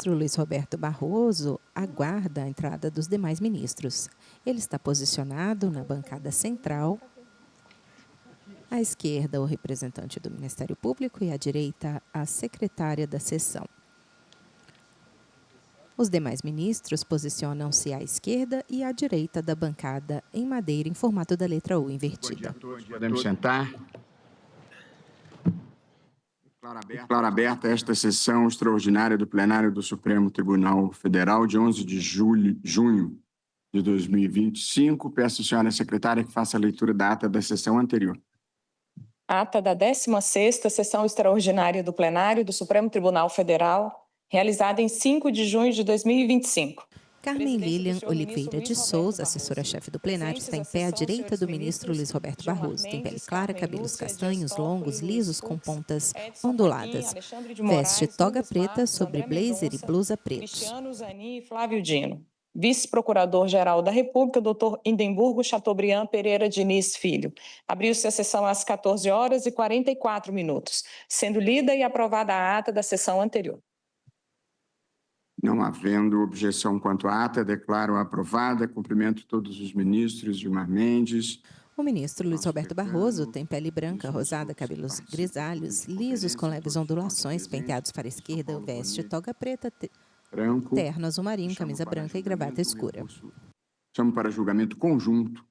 ministro Luiz Roberto Barroso aguarda a entrada dos demais ministros. Ele está posicionado na bancada central. À esquerda, o representante do Ministério Público e à direita, a secretária da sessão. Os demais ministros posicionam-se à esquerda e à direita da bancada em madeira em formato da letra U invertida. Bom dia a todos. Podemos sentar. Declaro aberta esta sessão extraordinária do plenário do Supremo Tribunal Federal de 11 de junho de 2025. Peço à senhora secretária que faça a leitura da ata da sessão anterior. Ata da 16ª Sessão Extraordinária do Plenário do Supremo Tribunal Federal, realizada em 5 de junho de 2025. Carmen Lilian Oliveira de Souza, assessora-chefe do plenário, está em pé à direita do ministro Luiz Roberto Barroso. Tem pele clara, cabelos castanhos, longos, lisos, com pontas onduladas. Veste toga preta sobre blazer e blusa pretos. Cristiano Zanin e Flávio Dino. Vice-procurador-geral da República, Dr. Indemburgo Chateaubriand Pereira Diniz Filho. Abriu-se a sessão às 14h44, sendo lida e aprovada a ata da sessão anterior. Não havendo objeção quanto à ata, declaro aprovada. Cumprimento todos os ministros, Gilmar Mendes. O ministro Luiz Roberto Barroso tem pele branca, rosada, cabelos grisalhos, lisos com leves ondulações, penteados para a esquerda, veste toga preta, terno azul marinho, camisa branca e gravata escura. Chamo para julgamento conjunto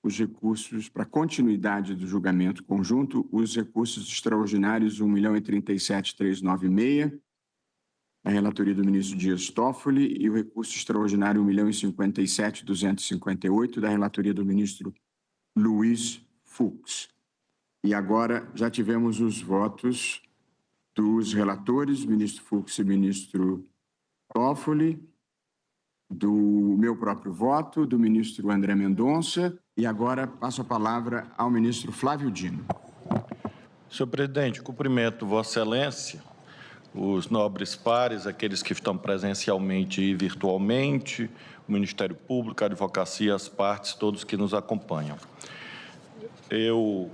os recursos, para continuidade do julgamento conjunto, os recursos extraordinários 1.037.396, a relatoria do ministro Dias Toffoli, e o recurso extraordinário 1.057.258, da relatoria do ministro Luiz Fux. E agora já tivemos os votos dos relatores, ministro Fux e ministro Toffoli, do meu próprio voto, do ministro André Mendonça, e agora passo a palavra ao ministro Flávio Dino. Senhor presidente, cumprimento Vossa Excelência, os nobres pares, aqueles que estão presencialmente e virtualmente, o Ministério Público, a advocacia, as partes, todos que nos acompanham. Eu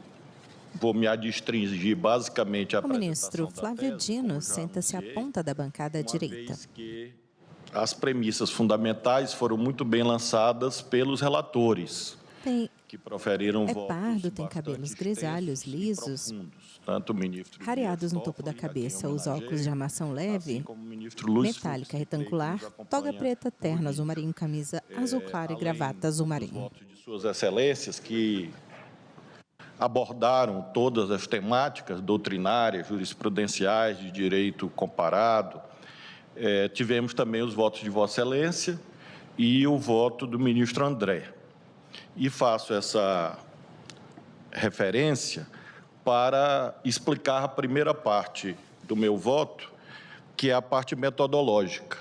vou me adstringir basicamente à O ministro Flávio Dino senta-se à ponta da bancada à direita. As premissas fundamentais foram muito bem lançadas pelos relatores, que proferiram votos pardo, tem cabelos grisalhos, lisos, rareados no topo da cabeça, os óculos de armação leve, metálica retangular, toga preta, terno azul marinho, camisa azul claro e gravata azul marinho. De Suas Excelências, que abordaram todas as temáticas doutrinárias, jurisprudenciais, de direito comparado. Tivemos também os votos de Vossa Excelência e o voto do ministro André. E faço essa referência para explicar a primeira parte do meu voto, que é a parte metodológica.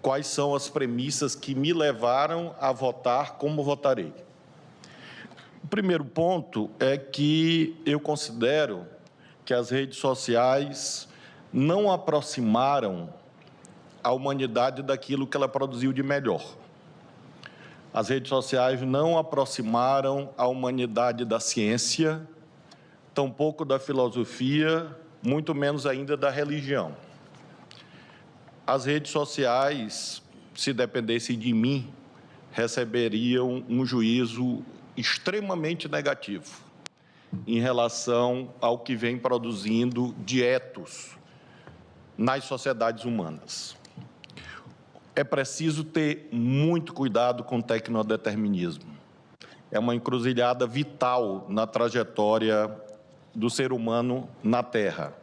Quais são as premissas que me levaram a votar como votarei? O primeiro ponto é que eu considero que as redes sociais não aproximaram a humanidade daquilo que ela produziu de melhor. As redes sociais não aproximaram a humanidade da ciência, tampouco da filosofia, muito menos ainda da religião. As redes sociais, se dependessem de mim, receberiam um juízo extremamente negativo em relação ao que vem produzindo de etos nas sociedades humanas. É preciso ter muito cuidado com o tecnodeterminismo. É uma encruzilhada vital na trajetória do ser humano na Terra.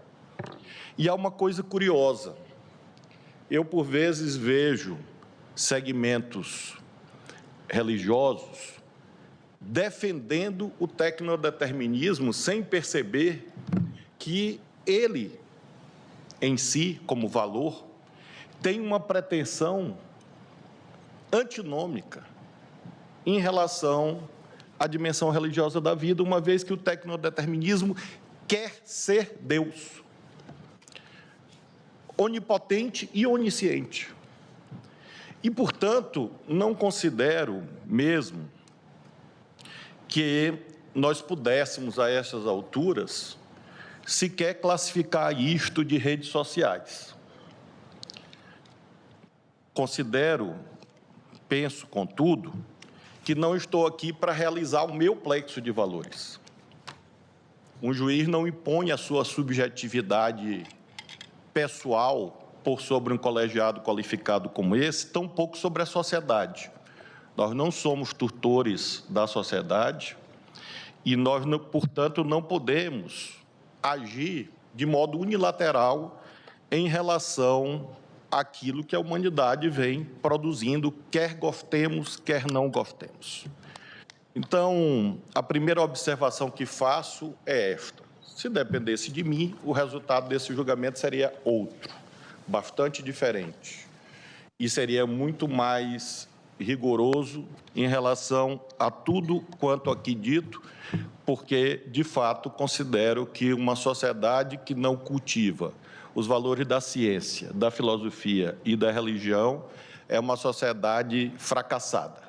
E há uma coisa curiosa. Eu, por vezes, vejo segmentos religiosos defendendo o tecnodeterminismo sem perceber que ele, em si, como valor, tem uma pretensão antinômica em relação à dimensão religiosa da vida, uma vez que o tecnodeterminismo quer ser Deus, onipotente e onisciente. E, portanto, não considero mesmo que nós pudéssemos, a estas alturas, sequer classificar isto de redes sociais. penso, contudo, que não estou aqui para realizar o meu plexo de valores. Um juiz não impõe a sua subjetividade pessoal por sobre um colegiado qualificado como esse, tampouco sobre a sociedade. Nós não somos tutores da sociedade e nós, portanto, não podemos agir de modo unilateral em relação àquilo que a humanidade vem produzindo, quer gostemos, quer não gostemos. Então, a primeira observação que faço é esta. Se dependesse de mim, o resultado desse julgamento seria outro, bastante diferente, e seria muito mais rigoroso em relação a tudo quanto aqui dito, porque, de fato, considero que uma sociedade que não cultiva os valores da ciência, da filosofia e da religião é uma sociedade fracassada,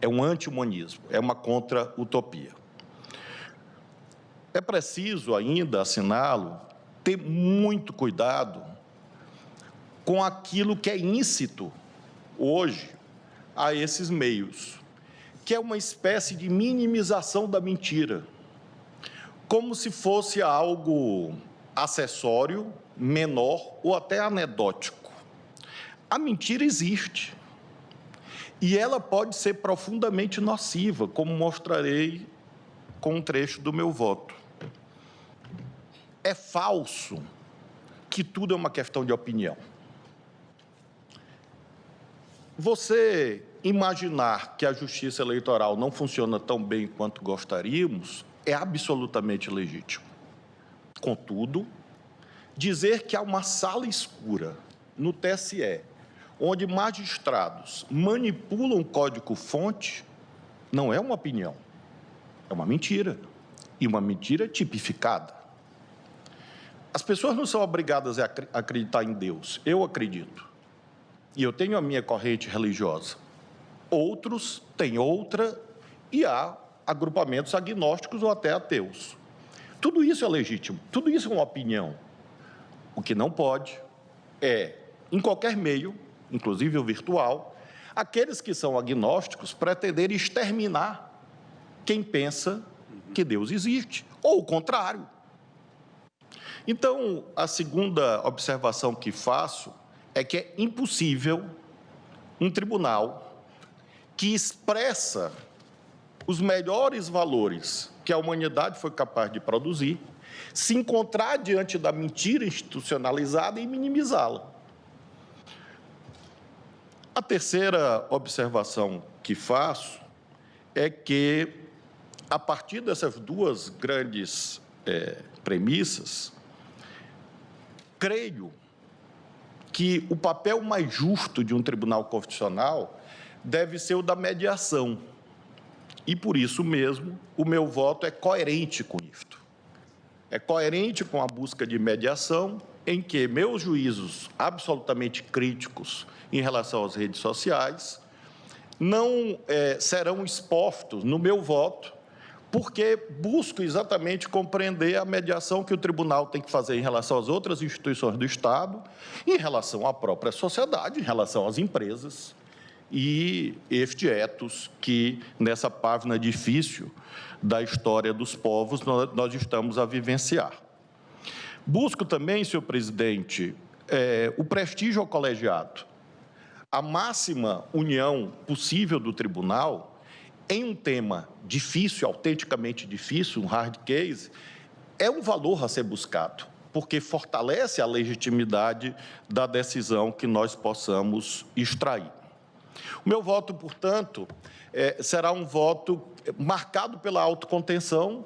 é um anti-humanismo, é uma contra-utopia. É preciso ainda, assinalo, ter muito cuidado com aquilo que é íncito hoje a esses meios, que é uma espécie de minimização da mentira, como se fosse algo acessório, menor ou até anedótico. A mentira existe e ela pode ser profundamente nociva, como mostrarei com um trecho do meu voto. É falso que tudo é uma questão de opinião. Você imaginar que a justiça eleitoral não funciona tão bem quanto gostaríamos é absolutamente legítimo. Contudo, dizer que há uma sala escura no TSE, onde magistrados manipulam o código-fonte, não é uma opinião, é uma mentira, e uma mentira tipificada. As pessoas não são obrigadas a acreditar em Deus, eu acredito, e eu tenho a minha corrente religiosa. Outros têm outra, e há agrupamentos agnósticos ou até ateus. Tudo isso é legítimo, tudo isso é uma opinião. O que não pode é, em qualquer meio, inclusive o virtual, aqueles que são agnósticos pretenderem exterminar quem pensa que Deus existe, ou o contrário. Então, a segunda observação que faço é que é impossível um tribunal que expressa os melhores valores que a humanidade foi capaz de produzir se encontrar diante da mentira institucionalizada e minimizá-la. A terceira observação que faço é que, a partir dessas duas grandes premissas, creio que o papel mais justo de um tribunal constitucional deve ser o da mediação. E, por isso mesmo, o meu voto é coerente com isto. É coerente com a busca de mediação, em que meus juízos absolutamente críticos em relação às redes sociais não serão expostos no meu voto, porque busco exatamente compreender a mediação que o tribunal tem que fazer em relação às outras instituições do Estado, em relação à própria sociedade, em relação às empresas, e este etos que, nessa página difícil da história dos povos, nós estamos a vivenciar. Busco também, senhor presidente, o prestígio ao colegiado. A máxima união possível do tribunal em um tema difícil, autenticamente difícil, um hard case, é um valor a ser buscado, porque fortalece a legitimidade da decisão que nós possamos extrair. O meu voto, portanto, será um voto marcado pela autocontenção,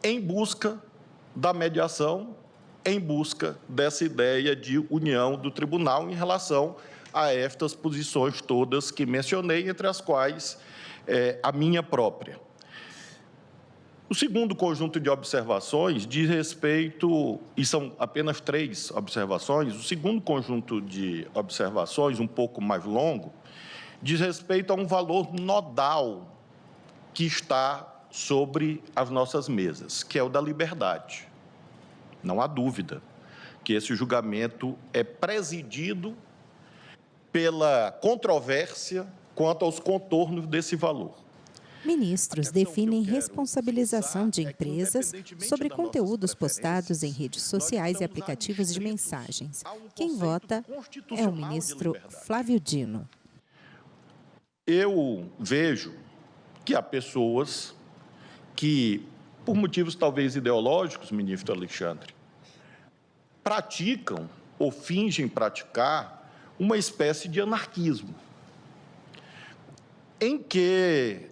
em busca da mediação, em busca dessa ideia de união do tribunal em relação a estas posições todas que mencionei, entre as quais a minha própria. O segundo conjunto de observações diz respeito, e são apenas 3 observações, o segundo conjunto de observações, um pouco mais longo, diz respeito a um valor nodal que está sobre as nossas mesas, que é o da liberdade. Não há dúvida que esse julgamento é presidido pela controvérsia quanto aos contornos desse valor. Ministros definem responsabilização de empresas sobre conteúdos postados em redes sociais e aplicativos de mensagens. Quem vota é o ministro Flávio Dino. Eu vejo que há pessoas que, por motivos talvez ideológicos, ministro Alexandre, praticam ou fingem praticar uma espécie de anarquismo, em que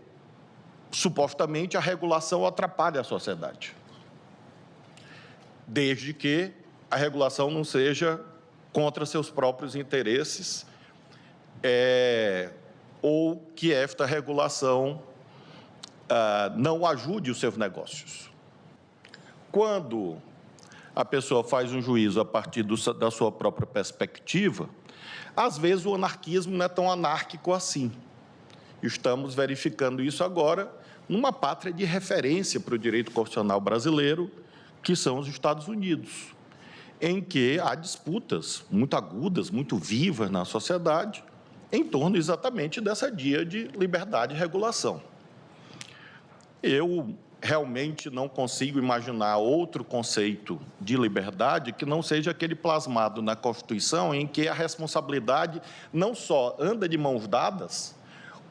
supostamente a regulação atrapalha a sociedade, desde que a regulação não seja contra seus próprios interesses, ou que esta regulação não ajude os seus negócios. Quando a pessoa faz um juízo a partir da sua própria perspectiva, às vezes o anarquismo não é tão anárquico assim. Estamos verificando isso agora numa pátria de referência para o direito constitucional brasileiro, que são os Estados Unidos, em que há disputas muito agudas, muito vivas na sociedade, em torno exatamente dessa dia de liberdade e regulação. Eu realmente não consigo imaginar outro conceito de liberdade que não seja aquele plasmado na Constituição, em que a responsabilidade não só anda de mãos dadas,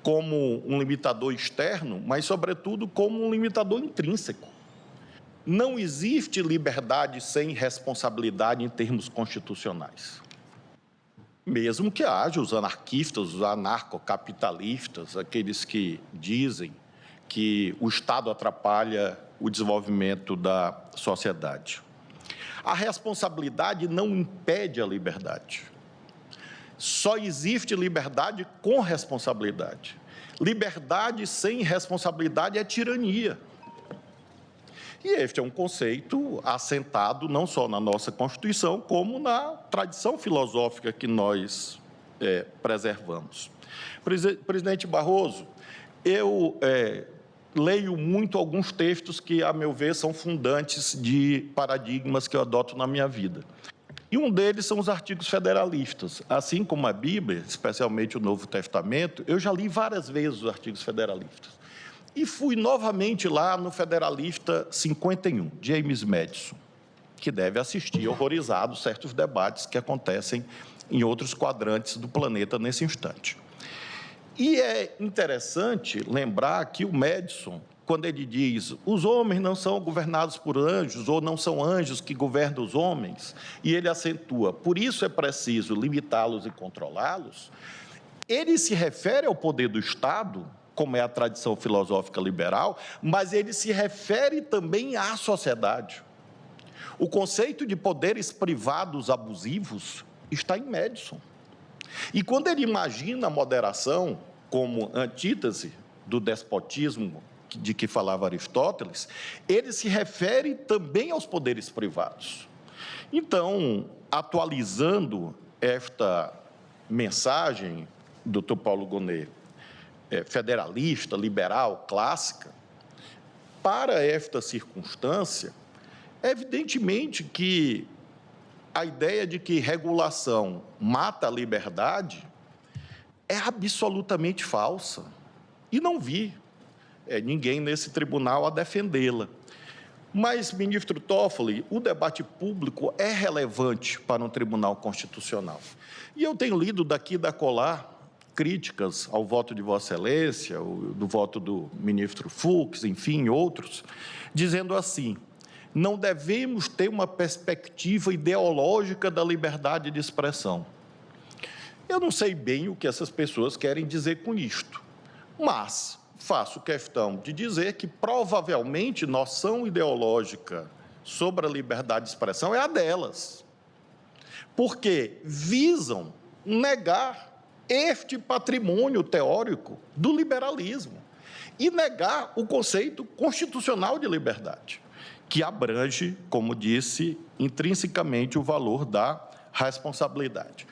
como um limitador externo, mas, sobretudo, como um limitador intrínseco. Não existe liberdade sem responsabilidade em termos constitucionais. Mesmo que haja os anarquistas, os anarcocapitalistas, aqueles que dizem que o Estado atrapalha o desenvolvimento da sociedade. A responsabilidade não impede a liberdade. Só existe liberdade com responsabilidade. Liberdade sem responsabilidade é tirania. E este é um conceito assentado não só na nossa Constituição, como na tradição filosófica que nós preservamos. Presidente Barroso, eu leio muito alguns textos que, a meu ver, são fundantes de paradigmas que eu adoto na minha vida. E um deles são os artigos federalistas. Assim como a Bíblia, especialmente o Novo Testamento, eu já li várias vezes os artigos federalistas. E fui novamente lá no Federalista 51, James Madison, que deve assistir horrorizado certos debates que acontecem em outros quadrantes do planeta nesse instante. E é interessante lembrar que o Madison, quando ele diz os homens não são governados por anjos, ou não são anjos que governam os homens, e ele acentua, por isso é preciso limitá-los e controlá-los, ele se refere ao poder do Estado, como é a tradição filosófica liberal, mas ele se refere também à sociedade. O conceito de poderes privados abusivos está em Madison. E quando ele imagina a moderação como antítese do despotismo de que falava Aristóteles, ele se refere também aos poderes privados. Então, atualizando esta mensagem do Dr. Paulo Gonet, federalista, liberal, clássica, para esta circunstância, evidentemente que a ideia de que regulação mata a liberdade é absolutamente falsa. E não vi ninguém nesse tribunal a defendê-la. Mas, ministro Toffoli, o debate público é relevante para um tribunal constitucional. E eu tenho lido daqui e da acolá críticas ao voto de Vossa Excelência, do voto do ministro Fux, enfim, outros, dizendo assim, não devemos ter uma perspectiva ideológica da liberdade de expressão. Eu não sei bem o que essas pessoas querem dizer com isto, mas faço questão de dizer que, provavelmente, noção ideológica sobre a liberdade de expressão é a delas, porque visam negar este patrimônio teórico do liberalismo e negar o conceito constitucional de liberdade, que abrange, como disse, intrinsecamente o valor da responsabilidade.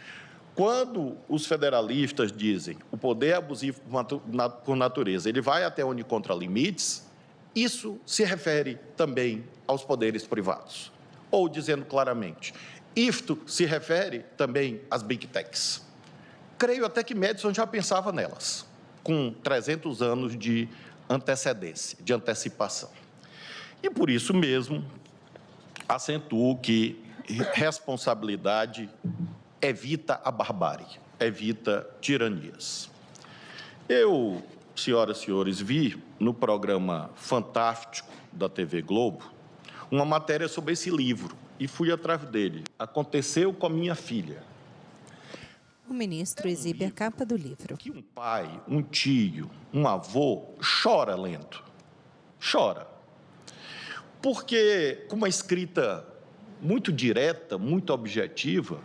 Quando os federalistas dizem o poder é abusivo por natureza, ele vai até onde encontra limites, isso se refere também aos poderes privados. Ou, dizendo claramente, isto se refere também às big techs, Creio até que Madison já pensava nelas, com 300 anos de antecedência, de antecipação. E por isso mesmo, acentuo que responsabilidade evita a barbárie, evita tiranias. Eu, senhoras e senhores, vi no programa Fantástico da TV Globo uma matéria sobre esse livro e fui atrás dele. Aconteceu com a minha filha. O ministro exibe a capa do livro. Que um pai, um tio, um avô chora lendo. Chora. Porque, com uma escrita muito direta, muito objetiva,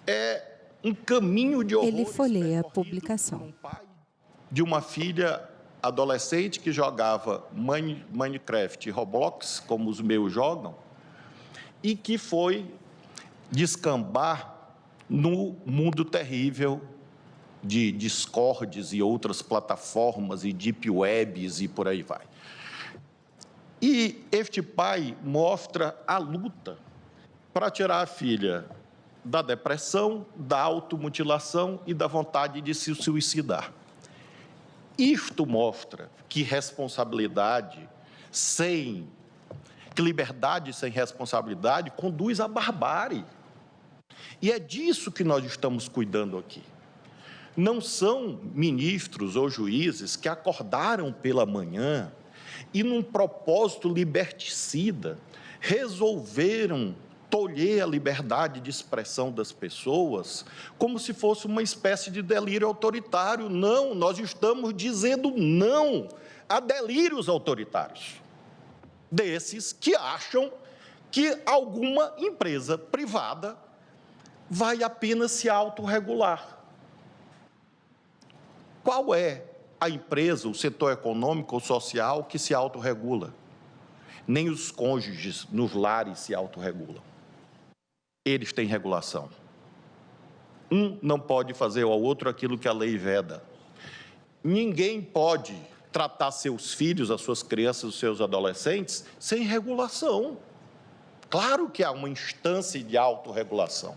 é um caminho de horrores. Ele folheia a publicação. Um pai de uma filha adolescente que jogava Minecraft e Roblox, como os meus jogam, e que foi descambar no mundo terrível de Discords e outras plataformas e Deep Webs e por aí vai. E este pai mostra a luta para tirar a filha da depressão, da automutilação e da vontade de se suicidar. Isto mostra que responsabilidade que liberdade sem responsabilidade conduz à barbárie. E é disso que nós estamos cuidando aqui. Não são ministros ou juízes que acordaram pela manhã e, num propósito liberticida, resolveram tolher a liberdade de expressão das pessoas como se fosse uma espécie de delírio autoritário. Não, nós estamos dizendo não a delírios autoritários, desses que acham que alguma empresa privada vai apenas se autorregular. Qual é a empresa, o setor econômico ou social que se autorregula? Nem os cônjuges nos lares se autorregulam. Eles têm regulação. Um não pode fazer ao outro aquilo que a lei veda. Ninguém pode tratar seus filhos, as suas crianças, os seus adolescentes, sem regulação. Claro que há uma instância de autorregulação,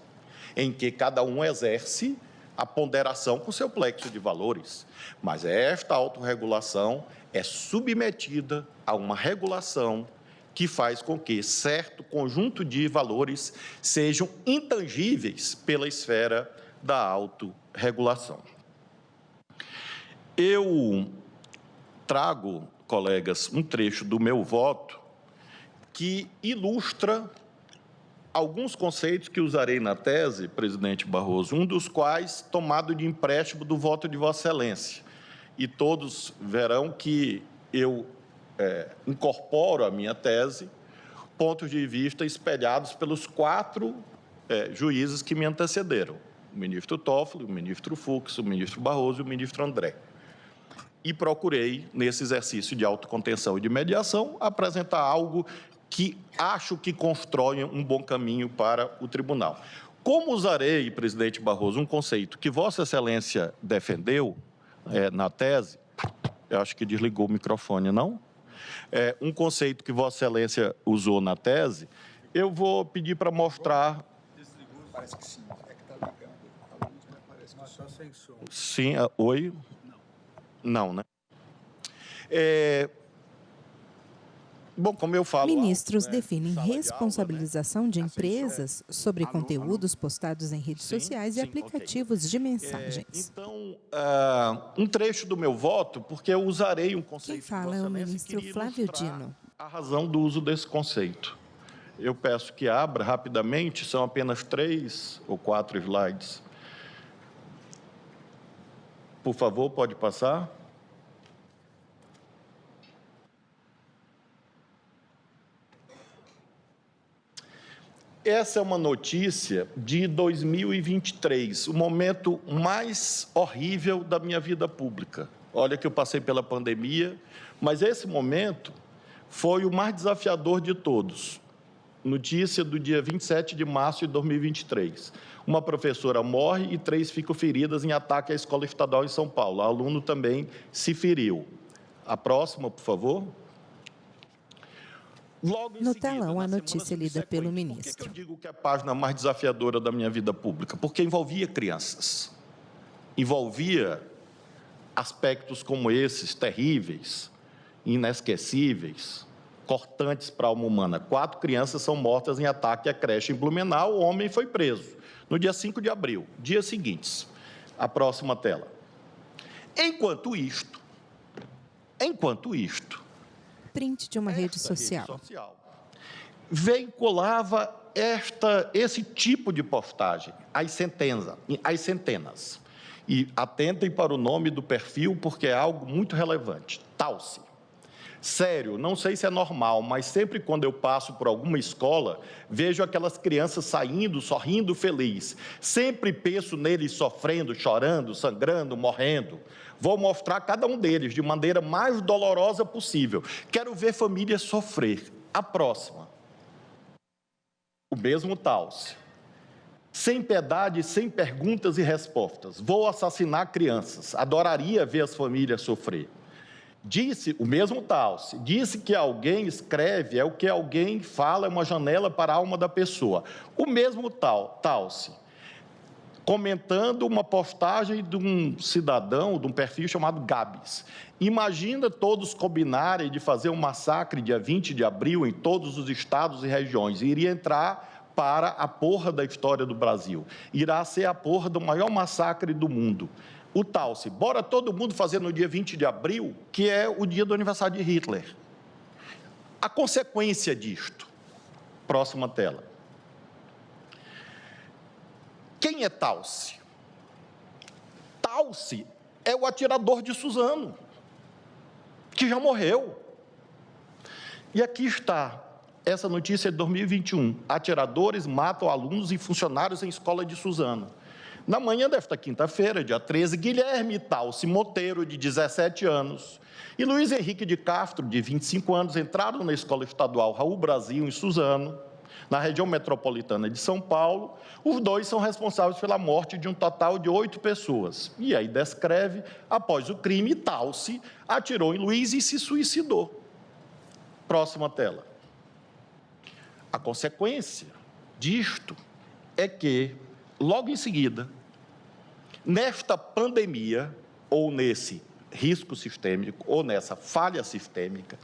em que cada um exerce a ponderação com seu plexo de valores. Mas esta autorregulação é submetida a uma regulação que faz com que certo conjunto de valores sejam intangíveis pela esfera da autorregulação. Eu trago, colegas, um trecho do meu voto que ilustra alguns conceitos que usarei na tese, presidente Barroso, um dos quais tomado de empréstimo do voto de Vossa Excelência. E todos verão que eu incorporo à minha tese pontos de vista espelhados pelos 4 juízes que me antecederam, o ministro Toffoli, o ministro Fux, o ministro Barroso e o ministro André. E procurei, nesse exercício de autocontenção e de mediação, apresentar algo que acho que constrói um bom caminho para o tribunal. Como usarei, presidente Barroso, um conceito que Vossa Excelência defendeu na tese, eu acho que desligou o microfone, não? Um conceito que Vossa Excelência usou na tese, eu vou pedir para mostrar. Desligou, parece que sim. É que está ligando. A luz, mas parece que só sem som. Sim, oi? Não, né? Bom, como eu falo... Ministros definem responsabilização de empresas sobre conteúdos postados em redes sociais e aplicativos de mensagens. Então, um trecho do meu voto, porque eu usarei um conceito... Quem fala é o ministro Flávio Dino. A razão do uso desse conceito. Eu peço que abra rapidamente, são apenas 3 ou 4 slides. Por favor, pode passar. Essa é uma notícia de 2023, o momento mais horrível da minha vida pública. Olha que eu passei pela pandemia, mas esse momento foi o mais desafiador de todos. Notícia do dia 27 de março de 2023. Uma professora morre e 3 ficam feridas em ataque à escola estadual em São Paulo. O aluno também se feriu. A próxima, por favor. No telão, a notícia lida pelo ministro. Por que eu digo que é a página mais desafiadora da minha vida pública? Porque envolvia crianças. envolvia aspectos como esses, terríveis, inesquecíveis, cortantes para a alma humana. 4 crianças são mortas em ataque à creche em Blumenau, o homem foi preso no dia 5 de abril, dias seguintes. A próxima tela. Enquanto isto, print de uma rede social. Veiculava esse tipo de postagem, às centenas. E atentem para o nome do perfil, porque é algo muito relevante. Talce. Sério, não sei se é normal, mas sempre quando eu passo por alguma escola, vejo aquelas crianças saindo, sorrindo, feliz. Sempre penso neles sofrendo, chorando, sangrando, morrendo. Vou mostrar cada um deles de maneira mais dolorosa possível. Quero ver famílias sofrer. A próxima. O mesmo Talce. Sem piedade, sem perguntas e respostas. Vou assassinar crianças. Adoraria ver as famílias sofrer. Disse, o mesmo Talce, disse que alguém escreve, é o que alguém fala, é uma janela para a alma da pessoa. O mesmo Talce, comentando uma postagem de um cidadão, de um perfil chamado Gabs. Imagina todos combinarem de fazer um massacre dia 20 de abril em todos os estados e regiões. Iria entrar para a porra da história do Brasil. Irá ser a porra do maior massacre do mundo. O Talce, bora todo mundo fazer no dia 20 de abril, que é o dia do aniversário de Hitler. A consequência disto. Próxima tela. Quem é Talce? Talce é o atirador de Suzano, que já morreu. E aqui está essa notícia de 2021. Atiradores matam alunos e funcionários em escola de Suzano. Na manhã desta quinta-feira, dia 13, Guilherme Talce Monteiro, de 17 anos, e Luiz Henrique de Castro, de 25 anos, entraram na Escola Estadual Raul Brasil, em Suzano, na região metropolitana de São Paulo. Os dois são responsáveis pela morte de um total de 8 pessoas. E aí descreve, após o crime, Talce atirou em Luiz e se suicidou. Próxima tela. A consequência disto é que, logo em seguida, nesta pandemia, ou nesse risco sistêmico, ou nessa falha sistêmica,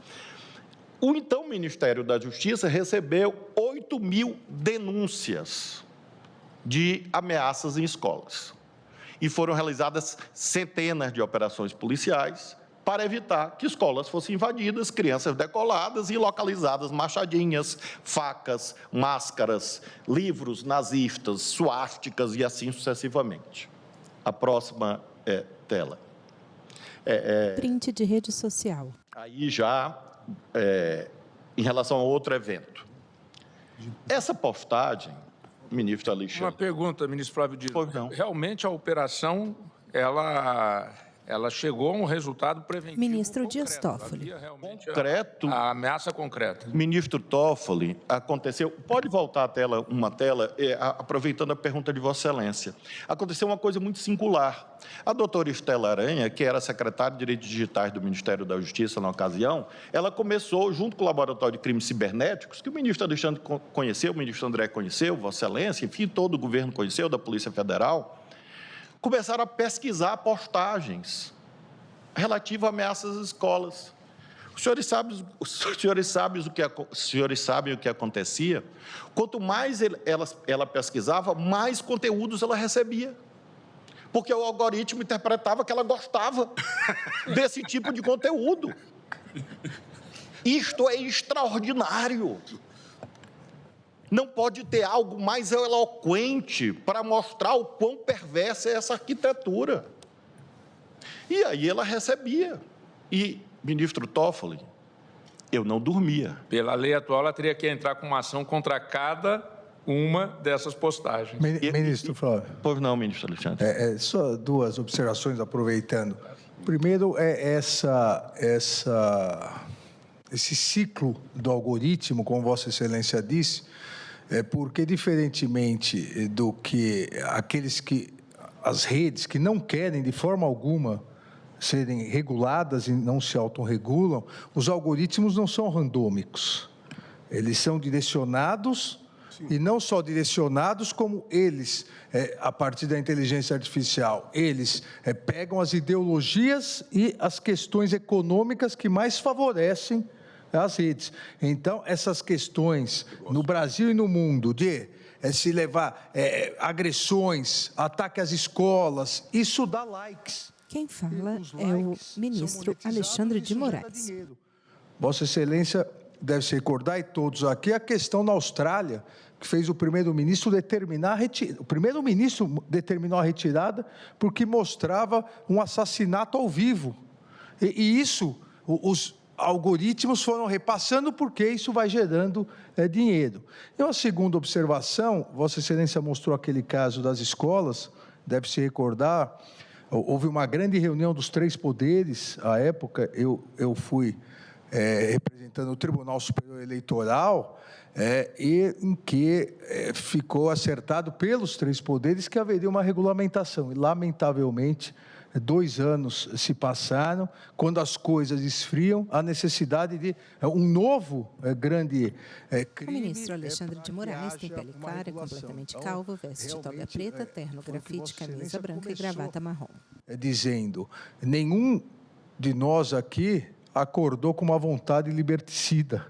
o então Ministério da Justiça recebeu 8.000 denúncias de ameaças em escolas. E foram realizadas centenas de operações policiais para evitar que escolas fossem invadidas, crianças decoladas e localizadas machadinhas, facas, máscaras, livros nazistas, suásticas e assim sucessivamente. A próxima tela. Print de rede social. Aí já, em relação a outro evento. Essa postagem, ministro Alexandre... Uma pergunta, ministro Flávio Dino. Pois não. Realmente a operação, ela chegou a um resultado preventivo. Ministro Dias Toffoli. Concreto. A ameaça concreta. Ministro Toffoli, aconteceu... Pode voltar a tela, uma tela, aproveitando a pergunta de Vossa Excelência. Aconteceu uma coisa muito singular. A doutora Estela Aranha, que era secretária de Direitos Digitais do Ministério da Justiça na ocasião, ela começou, junto com o Laboratório de Crimes Cibernéticos, que o ministro Alexandre conheceu, o ministro André conheceu, Vossa Excelência, enfim, todo o governo conheceu, da Polícia Federal, começaram a pesquisar postagens relativas a ameaças às escolas. Os senhores sabem o que acontecia? Quanto mais ela pesquisava, mais conteúdos ela recebia. Porque o algoritmo interpretava que ela gostava desse tipo de conteúdo. Isto é extraordinário. Não pode ter algo mais eloquente para mostrar o quão perversa é essa arquitetura. E aí ela recebia. E, ministro Toffoli, eu não dormia. Pela lei atual, ela teria que entrar com uma ação contra cada uma dessas postagens. Ministro Flávio. Pois não, ministro Alexandre. Só 2 observações, aproveitando. Primeiro, esse ciclo do algoritmo, como Vossa Excelência disse, porque, diferentemente do que as redes que não querem, de forma alguma, serem reguladas e não se autorregulam, os algoritmos não são randômicos. Eles são direcionados E não só direcionados, como eles, a partir da inteligência artificial, eles pegam as ideologias e as questões econômicas que mais favorecem as redes. Então, essas questões no Brasil e no mundo de se levar agressões, ataque às escolas, isso dá likes. Quem fala é o ministro Alexandre de Moraes. Vossa Excelência deve se recordar, e todos aqui, a questão na Austrália, que fez o primeiro-ministro determinar a retirada. O primeiro-ministro determinou a retirada porque mostrava um assassinato ao vivo. E isso, os algoritmos foram repassando porque isso vai gerando dinheiro. E uma segunda observação, Vossa Excelência mostrou aquele caso das escolas, deve se recordar, houve uma grande reunião dos 3 poderes, à época, eu fui representando o Tribunal Superior Eleitoral, e em que ficou acertado pelos 3 poderes que haveria uma regulamentação. E, lamentavelmente, 2 anos se passaram, quando as coisas esfriam, a necessidade de um novo grande crime. O ministro Alexandre de Moraes tem pele clara, completamente calvo, veste toga preta, terno, grafite, camisa branca e gravata marrom. Dizendo, nenhum de nós aqui acordou com uma vontade liberticida.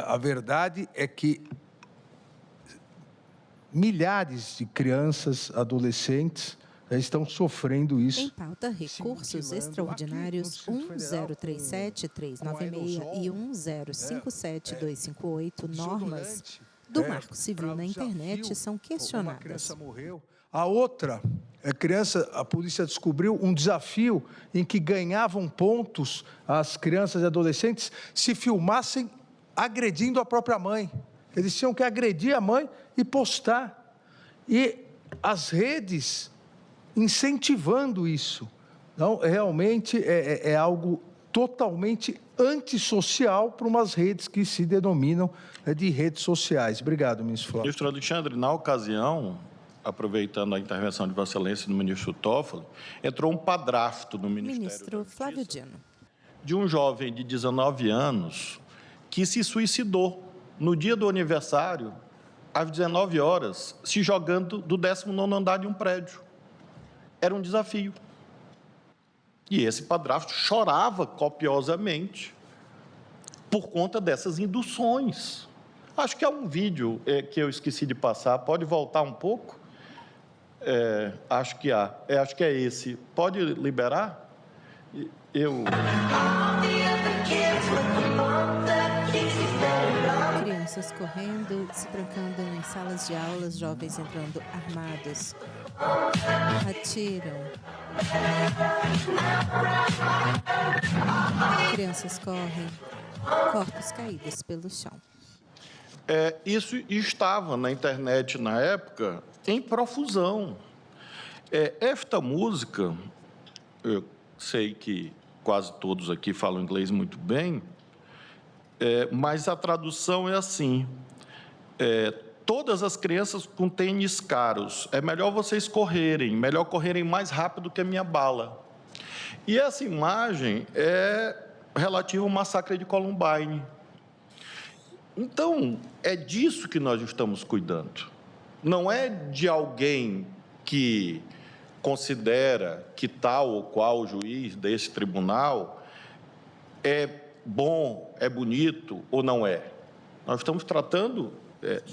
A verdade é que milhares de crianças, adolescentes, estão sofrendo isso. Em pauta, recursos extraordinários 1037-396 e 1057-258, normas do Marco Civil na internet, são questionadas. A outra, a polícia descobriu um desafio em que ganhavam pontos as crianças e adolescentes se filmassem agredindo a própria mãe. Eles tinham que agredir a mãe e postar. E as redes incentivando isso. Então, realmente é algo totalmente antissocial para umas redes que se denominam de redes sociais. Obrigado, ministro Flávio. Ministro Alexandre, na ocasião, aproveitando a intervenção de Vossa Excelência no ministro Toffoli, entrou um padrasto no Ministério Ministro Flávio Dino. de um jovem de 19 anos que se suicidou no dia do aniversário, às 19 horas, se jogando do 19º andar de um prédio. Era um desafio. E esse padrasto chorava copiosamente por conta dessas induções. Acho que há um vídeo que eu esqueci de passar. Pode voltar um pouco? Acho que há. Acho que é esse. Pode liberar? Crianças correndo, se trancando em salas de aulas, jovens entrando armados. Atiram. Crianças correm. Corpos caídos pelo chão. Isso estava na internet na época em profusão. Esta música, eu sei que quase todos aqui falam inglês muito bem, mas a tradução é assim: todas as crianças com tênis caros, é melhor vocês correrem, melhor correrem mais rápido que a minha bala. E essa imagem é relativa ao massacre de Columbine. Então, é disso que nós estamos cuidando. Não é de alguém que considera que tal ou qual juiz desse tribunal é bom, é bonito ou não é. Nós estamos tratando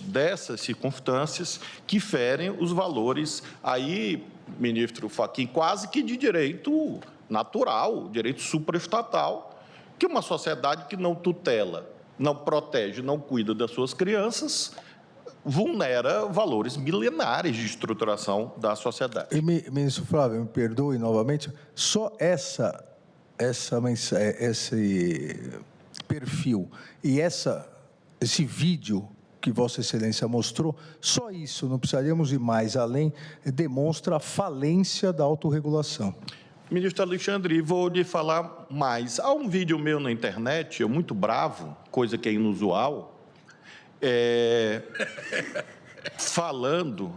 dessas circunstâncias que ferem os valores, aí, ministro Fachin, quase que de direito natural, direito supraestatal, que uma sociedade que não tutela, não protege, não cuida das suas crianças, vulnera valores milenares de estruturação da sociedade. E, ministro Flávio, me perdoe novamente, só esse perfil e esse vídeo que Vossa Excelência mostrou, só isso, não precisaríamos ir mais além, demonstra a falência da autorregulação. Ministro Alexandre, vou lhe falar mais. Há um vídeo meu na internet, eu muito bravo, coisa que é inusual, falando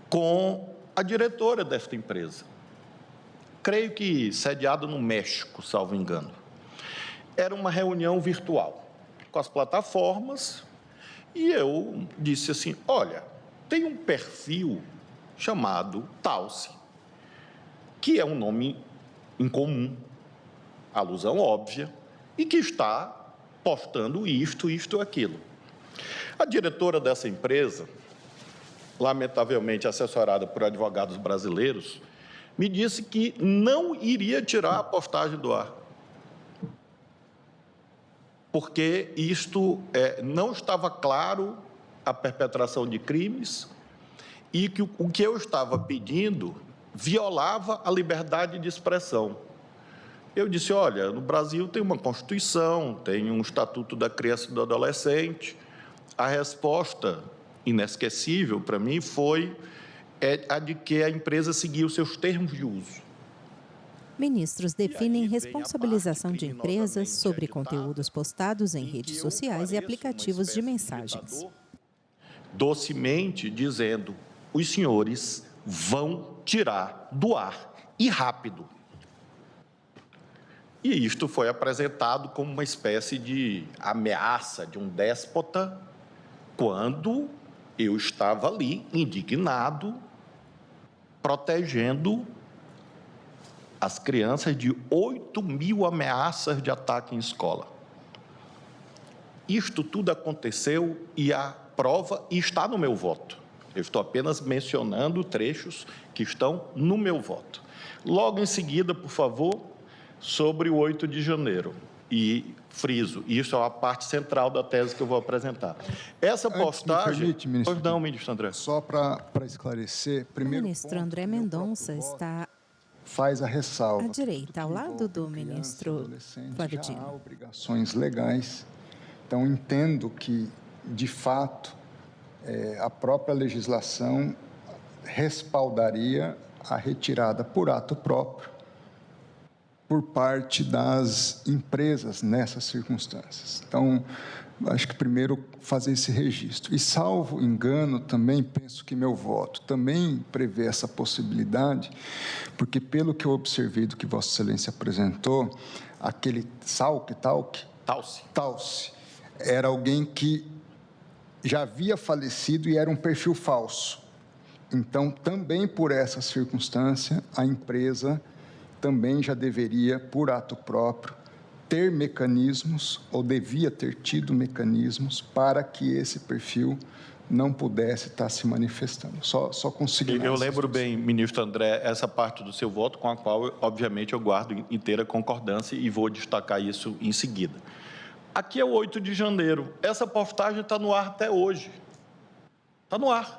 com a diretora desta empresa. Creio que sediada no México, salvo engano. Era uma reunião virtual com as plataformas E eu disse assim, olha, tem um perfil chamado Talce, que é um nome incomum, alusão óbvia, e que está postando isto, aquilo. A diretora dessa empresa, lamentavelmente assessorada por advogados brasileiros, me disse que não iria tirar a postagem do ar, porque isto não estava claro a perpetração de crimes e que o que eu estava pedindo violava a liberdade de expressão. Eu disse, olha, no Brasil tem uma Constituição, tem um Estatuto da Criança e do Adolescente. A resposta inesquecível para mim foi a de que a empresa seguiu seus termos de uso. Ministros definem responsabilização de empresas sobre conteúdos postados em redes sociais e aplicativos de mensagens. Docemente dizendo, os senhores vão tirar do ar, e rápido. E isto foi apresentado como uma espécie de ameaça de um déspota, quando eu estava ali, indignado, protegendo as crianças de 8.000 ameaças de ataque em escola. Isto tudo aconteceu e a prova está no meu voto. Eu estou apenas mencionando trechos que estão no meu voto. Logo em seguida, por favor, sobre o 8 de janeiro. E friso, isso é a parte central da tese que eu vou apresentar. Essa postagem... Me permite, ministro? Pois não, ministro André. Só para esclarecer, primeiro O ministro André Mendonça está faz a ressalva. à direita, ao lado do ministro Flávio Já há Dino. obrigações legais. Então, entendo que, de fato, a própria legislação respaldaria a retirada por ato próprio por parte das empresas nessas circunstâncias. Então, acho que primeiro fazer esse registro. E, salvo engano, também penso que meu voto também prevê essa possibilidade, porque, pelo que eu observei do que Vossa Excelência apresentou, aquele Talce, era alguém que já havia falecido e era um perfil falso. Então, também por essa circunstância, a empresa também já deveria, por ato próprio, ter mecanismos, ou devia ter tido mecanismos, para que esse perfil não pudesse estar se manifestando. Só consignar. Eu lembro bem, ministro André, essa parte do seu voto, com a qual, obviamente, eu guardo inteira concordância e vou destacar isso em seguida. Aqui é o 8 de janeiro. Essa postagem está no ar até hoje. Está no ar.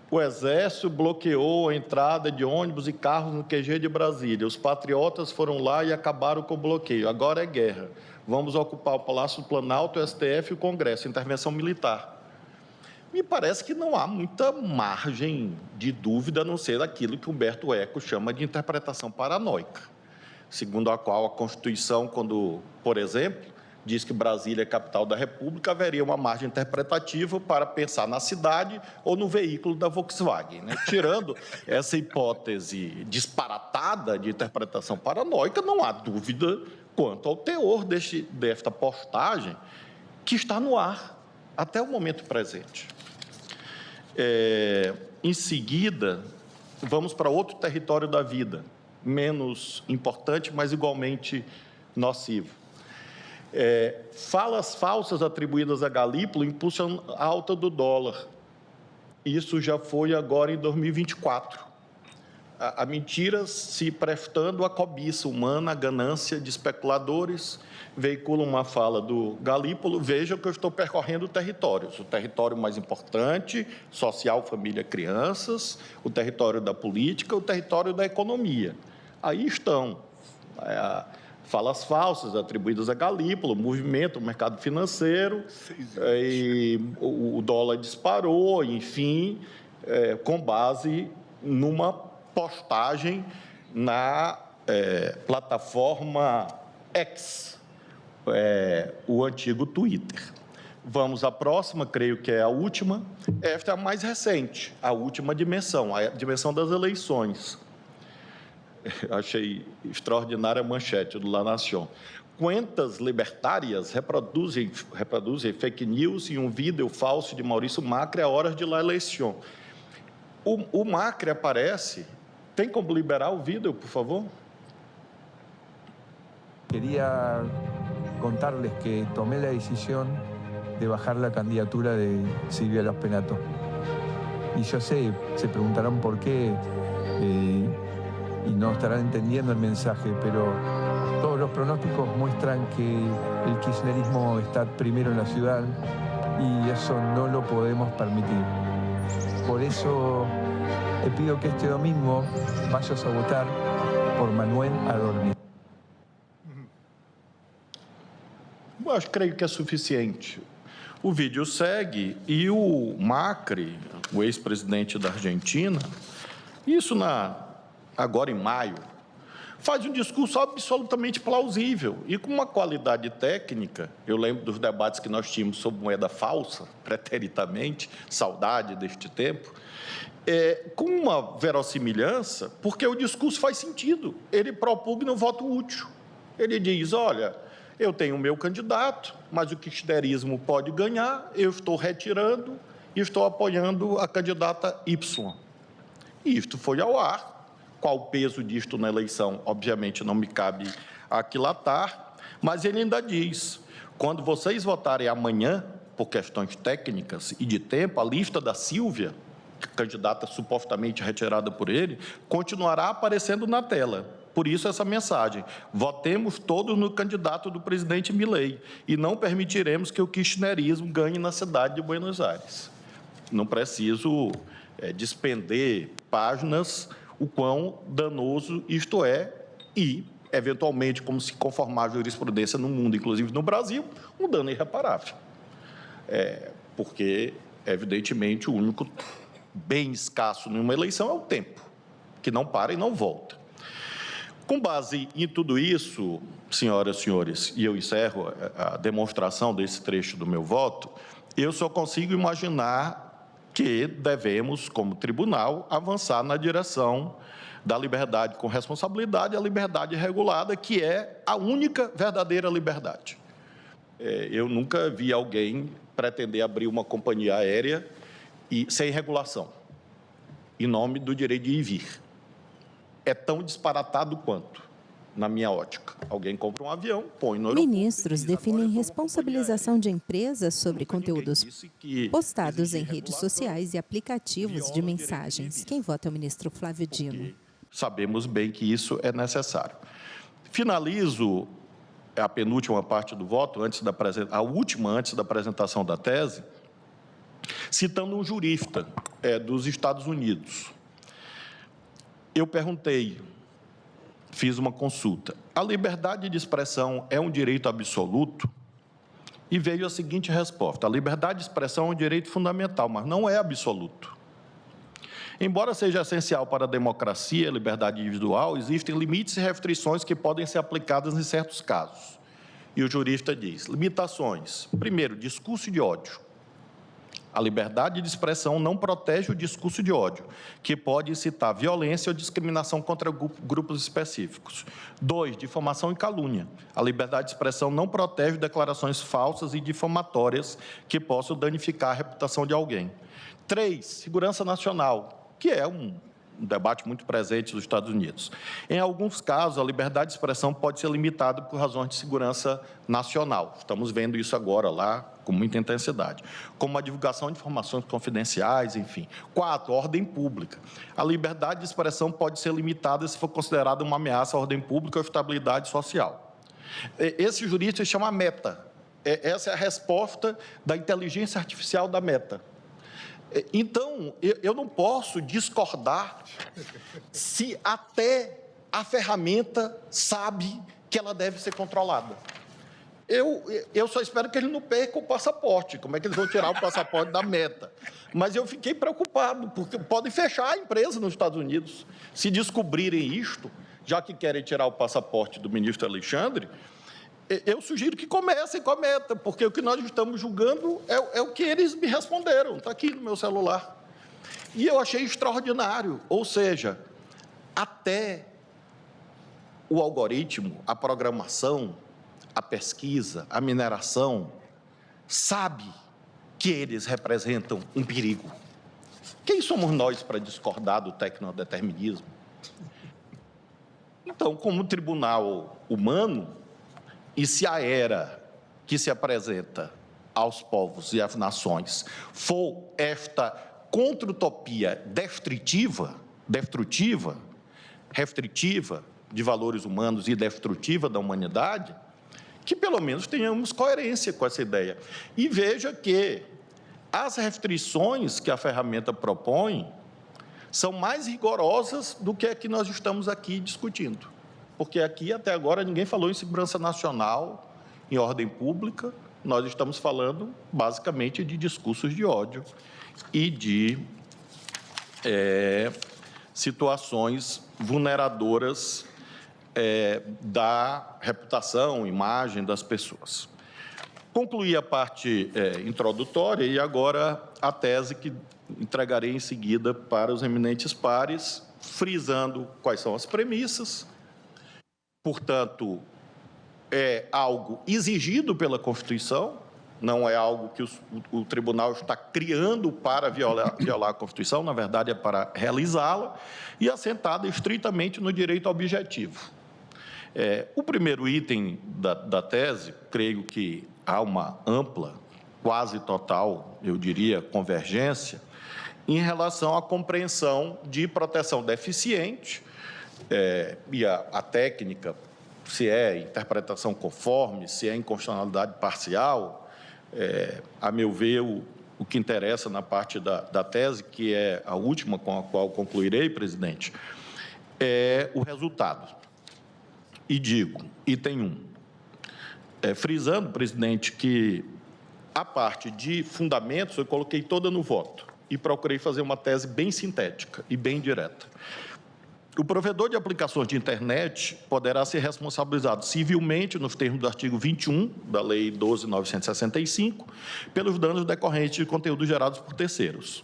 O Exército bloqueou a entrada de ônibus e carros no QG de Brasília. Os patriotas foram lá e acabaram com o bloqueio. Agora é guerra. Vamos ocupar o Palácio do Planalto, o STF e o Congresso. Intervenção militar. Me parece que não há muita margem de dúvida, a não ser aquilo que Humberto Eco chama de interpretação paranoica, segundo a qual a Constituição, quando, por exemplo, diz que Brasília é capital da República, haveria uma margem interpretativa para pensar na cidade ou no veículo da Volkswagen, né? Tirando essa hipótese disparatada de interpretação paranoica, não há dúvida quanto ao teor desta postagem que está no ar até o momento presente. Em seguida, vamos para outro território da vida, menos importante, mas igualmente nocivo. Falas falsas atribuídas a Galípolo impulsionam a alta do dólar. Isso já foi agora em 2024. A mentira se prestando à cobiça humana, à ganância de especuladores, veicula uma fala do Galípolo. Veja que eu estou percorrendo territórios. O território mais importante, social, família, crianças, o território da política, o território da economia. Aí estão falas falsas atribuídas a Galípolo, movimento, o mercado financeiro, e o dólar disparou, enfim, com base numa postagem na plataforma X, o antigo Twitter. Vamos à próxima, creio que é a última. Esta é a mais recente, a última dimensão, a dimensão das eleições. Achei extraordinária a manchete do La Nación. cuentas libertárias reproduzem fake news e um vídeo falso de Maurício Macri a horas de la eleição. O Macri aparece. Tem como liberar o vídeo, por favor? Quería contarles que tomé la decisión de bajar la candidatura de Silvia Los Penato. Y yo sé, se preguntarán por qué y no estarán entendiendo el mensaje, pero todos los pronósticos muestran que el kirchnerismo está primero en la ciudad y eso no lo podemos permitir. Por eso te pido que este domingo vayas a votar por Manuel Adorni. Eu creio que é suficiente. O vídeo segue e o Macri, o ex-presidente da Argentina, isso agora em maio, faz um discurso absolutamente plausível e com uma qualidade técnica. Eu lembro dos debates que nós tínhamos sobre moeda falsa, preteritamente, saudade deste tempo, com uma verossimilhança, porque o discurso faz sentido. Ele propugna o voto útil. Ele diz, olha, eu tenho o meu candidato, mas o kirchnerismo pode ganhar, eu estou retirando e estou apoiando a candidata Y. E isto foi ao ar. Qual o peso disto na eleição? Obviamente não me cabe aquilatar, mas ele ainda diz, quando vocês votarem amanhã, por questões técnicas e de tempo, a lista da Silvia, candidata supostamente retirada por ele, continuará aparecendo na tela. Por isso essa mensagem, votemos todos no candidato do presidente Milei e não permitiremos que o kirchnerismo ganhe na cidade de Buenos Aires. Não preciso despender páginas o quão danoso isto é e, eventualmente, como se conformar a jurisprudência no mundo, inclusive no Brasil, um dano irreparável. Porque, evidentemente, o único bem escasso numa eleição é o tempo, que não para e não volta. Com base em tudo isso, senhoras e senhores, e eu encerro a demonstração desse trecho do meu voto, eu só consigo imaginar que devemos, como tribunal, avançar na direção da liberdade com responsabilidade, a liberdade regulada, que é a única verdadeira liberdade. Eu nunca vi alguém pretender abrir uma companhia aérea sem regulação, em nome do direito de ir e vir. É tão disparatado quanto, na minha ótica. Alguém compra um avião, põe no aeroporto... Ministros definem responsabilização de empresas sobre conteúdos postados em redes sociais e aplicativos de mensagens. Quem vota é o ministro Flávio Dino. Sabemos bem que isso é necessário. Finalizo a penúltima parte do voto, a última antes da apresentação da tese, citando um jurista dos Estados Unidos. Eu perguntei, fiz uma consulta, a liberdade de expressão é um direito absoluto? E veio a seguinte resposta, a liberdade de expressão é um direito fundamental, mas não é absoluto. Embora seja essencial para a democracia e a liberdade individual, existem limites e restrições que podem ser aplicadas em certos casos. E o jurista diz, limitações. Primeiro, discurso de ódio. A liberdade de expressão não protege o discurso de ódio, que pode incitar violência ou discriminação contra grupos específicos. 2, difamação e calúnia. A liberdade de expressão não protege declarações falsas e difamatórias que possam danificar a reputação de alguém. 3, segurança nacional, que é um debate muito presente nos Estados Unidos. Em alguns casos, a liberdade de expressão pode ser limitada por razões de segurança nacional. Estamos vendo isso agora lá com muita intensidade, como a divulgação de informações confidenciais, enfim. 4, ordem pública. A liberdade de expressão pode ser limitada se for considerada uma ameaça à ordem pública ou à estabilidade social. Esse jurista se chama Meta. Essa é a resposta da inteligência artificial da Meta. Então, eu não posso discordar se até a ferramenta sabe que ela deve ser controlada. Eu só espero que ele não perca o passaporte. Como é que eles vão tirar o passaporte da Meta? Mas eu fiquei preocupado, porque podem fechar a empresa nos Estados Unidos. Se descobrirem isto, já que querem tirar o passaporte do ministro Alexandre, eu sugiro que comecem com a Meta, porque o que nós estamos julgando é o que eles me responderam, está aqui no meu celular. E eu achei extraordinário, ou seja, até o algoritmo, a programação, a pesquisa, a mineração, sabe que eles representam um perigo. Quem somos nós para discordar do tecnodeterminismo? Então, como tribunal humano, e se a era que se apresenta aos povos e às nações for esta contra-utopia destrutiva de valores humanos e destrutiva da humanidade, que pelo menos tenhamos coerência com essa ideia. E veja que as restrições que a ferramenta propõe são mais rigorosas do que a que nós estamos aqui discutindo. Porque aqui, até agora, ninguém falou em segurança nacional, em ordem pública, nós estamos falando, basicamente, de discursos de ódio e de situações vulneradoras da reputação, imagem das pessoas. Concluí a parte introdutória e agora a tese que entregarei em seguida para os eminentes pares, frisando quais são as premissas. Portanto, é algo exigido pela Constituição, não é algo que o tribunal está criando para violar a Constituição, na verdade é para realizá-la, e assentada estritamente no direito objetivo. O primeiro item da tese, creio que há uma ampla, quase total, eu diria, convergência, em relação à compreensão de proteção deficiente e a técnica, se é interpretação conforme, se é inconstitucionalidade parcial, a meu ver, o que interessa na parte da tese, que é a última com a qual concluirei, presidente, é o resultado. E digo, item 1, frisando, presidente, que a parte de fundamentos eu coloquei toda no voto e procurei fazer uma tese bem sintética e bem direta. O provedor de aplicações de internet poderá ser responsabilizado civilmente, nos termos do artigo 21 da Lei 12.965, pelos danos decorrentes de conteúdos gerados por terceiros.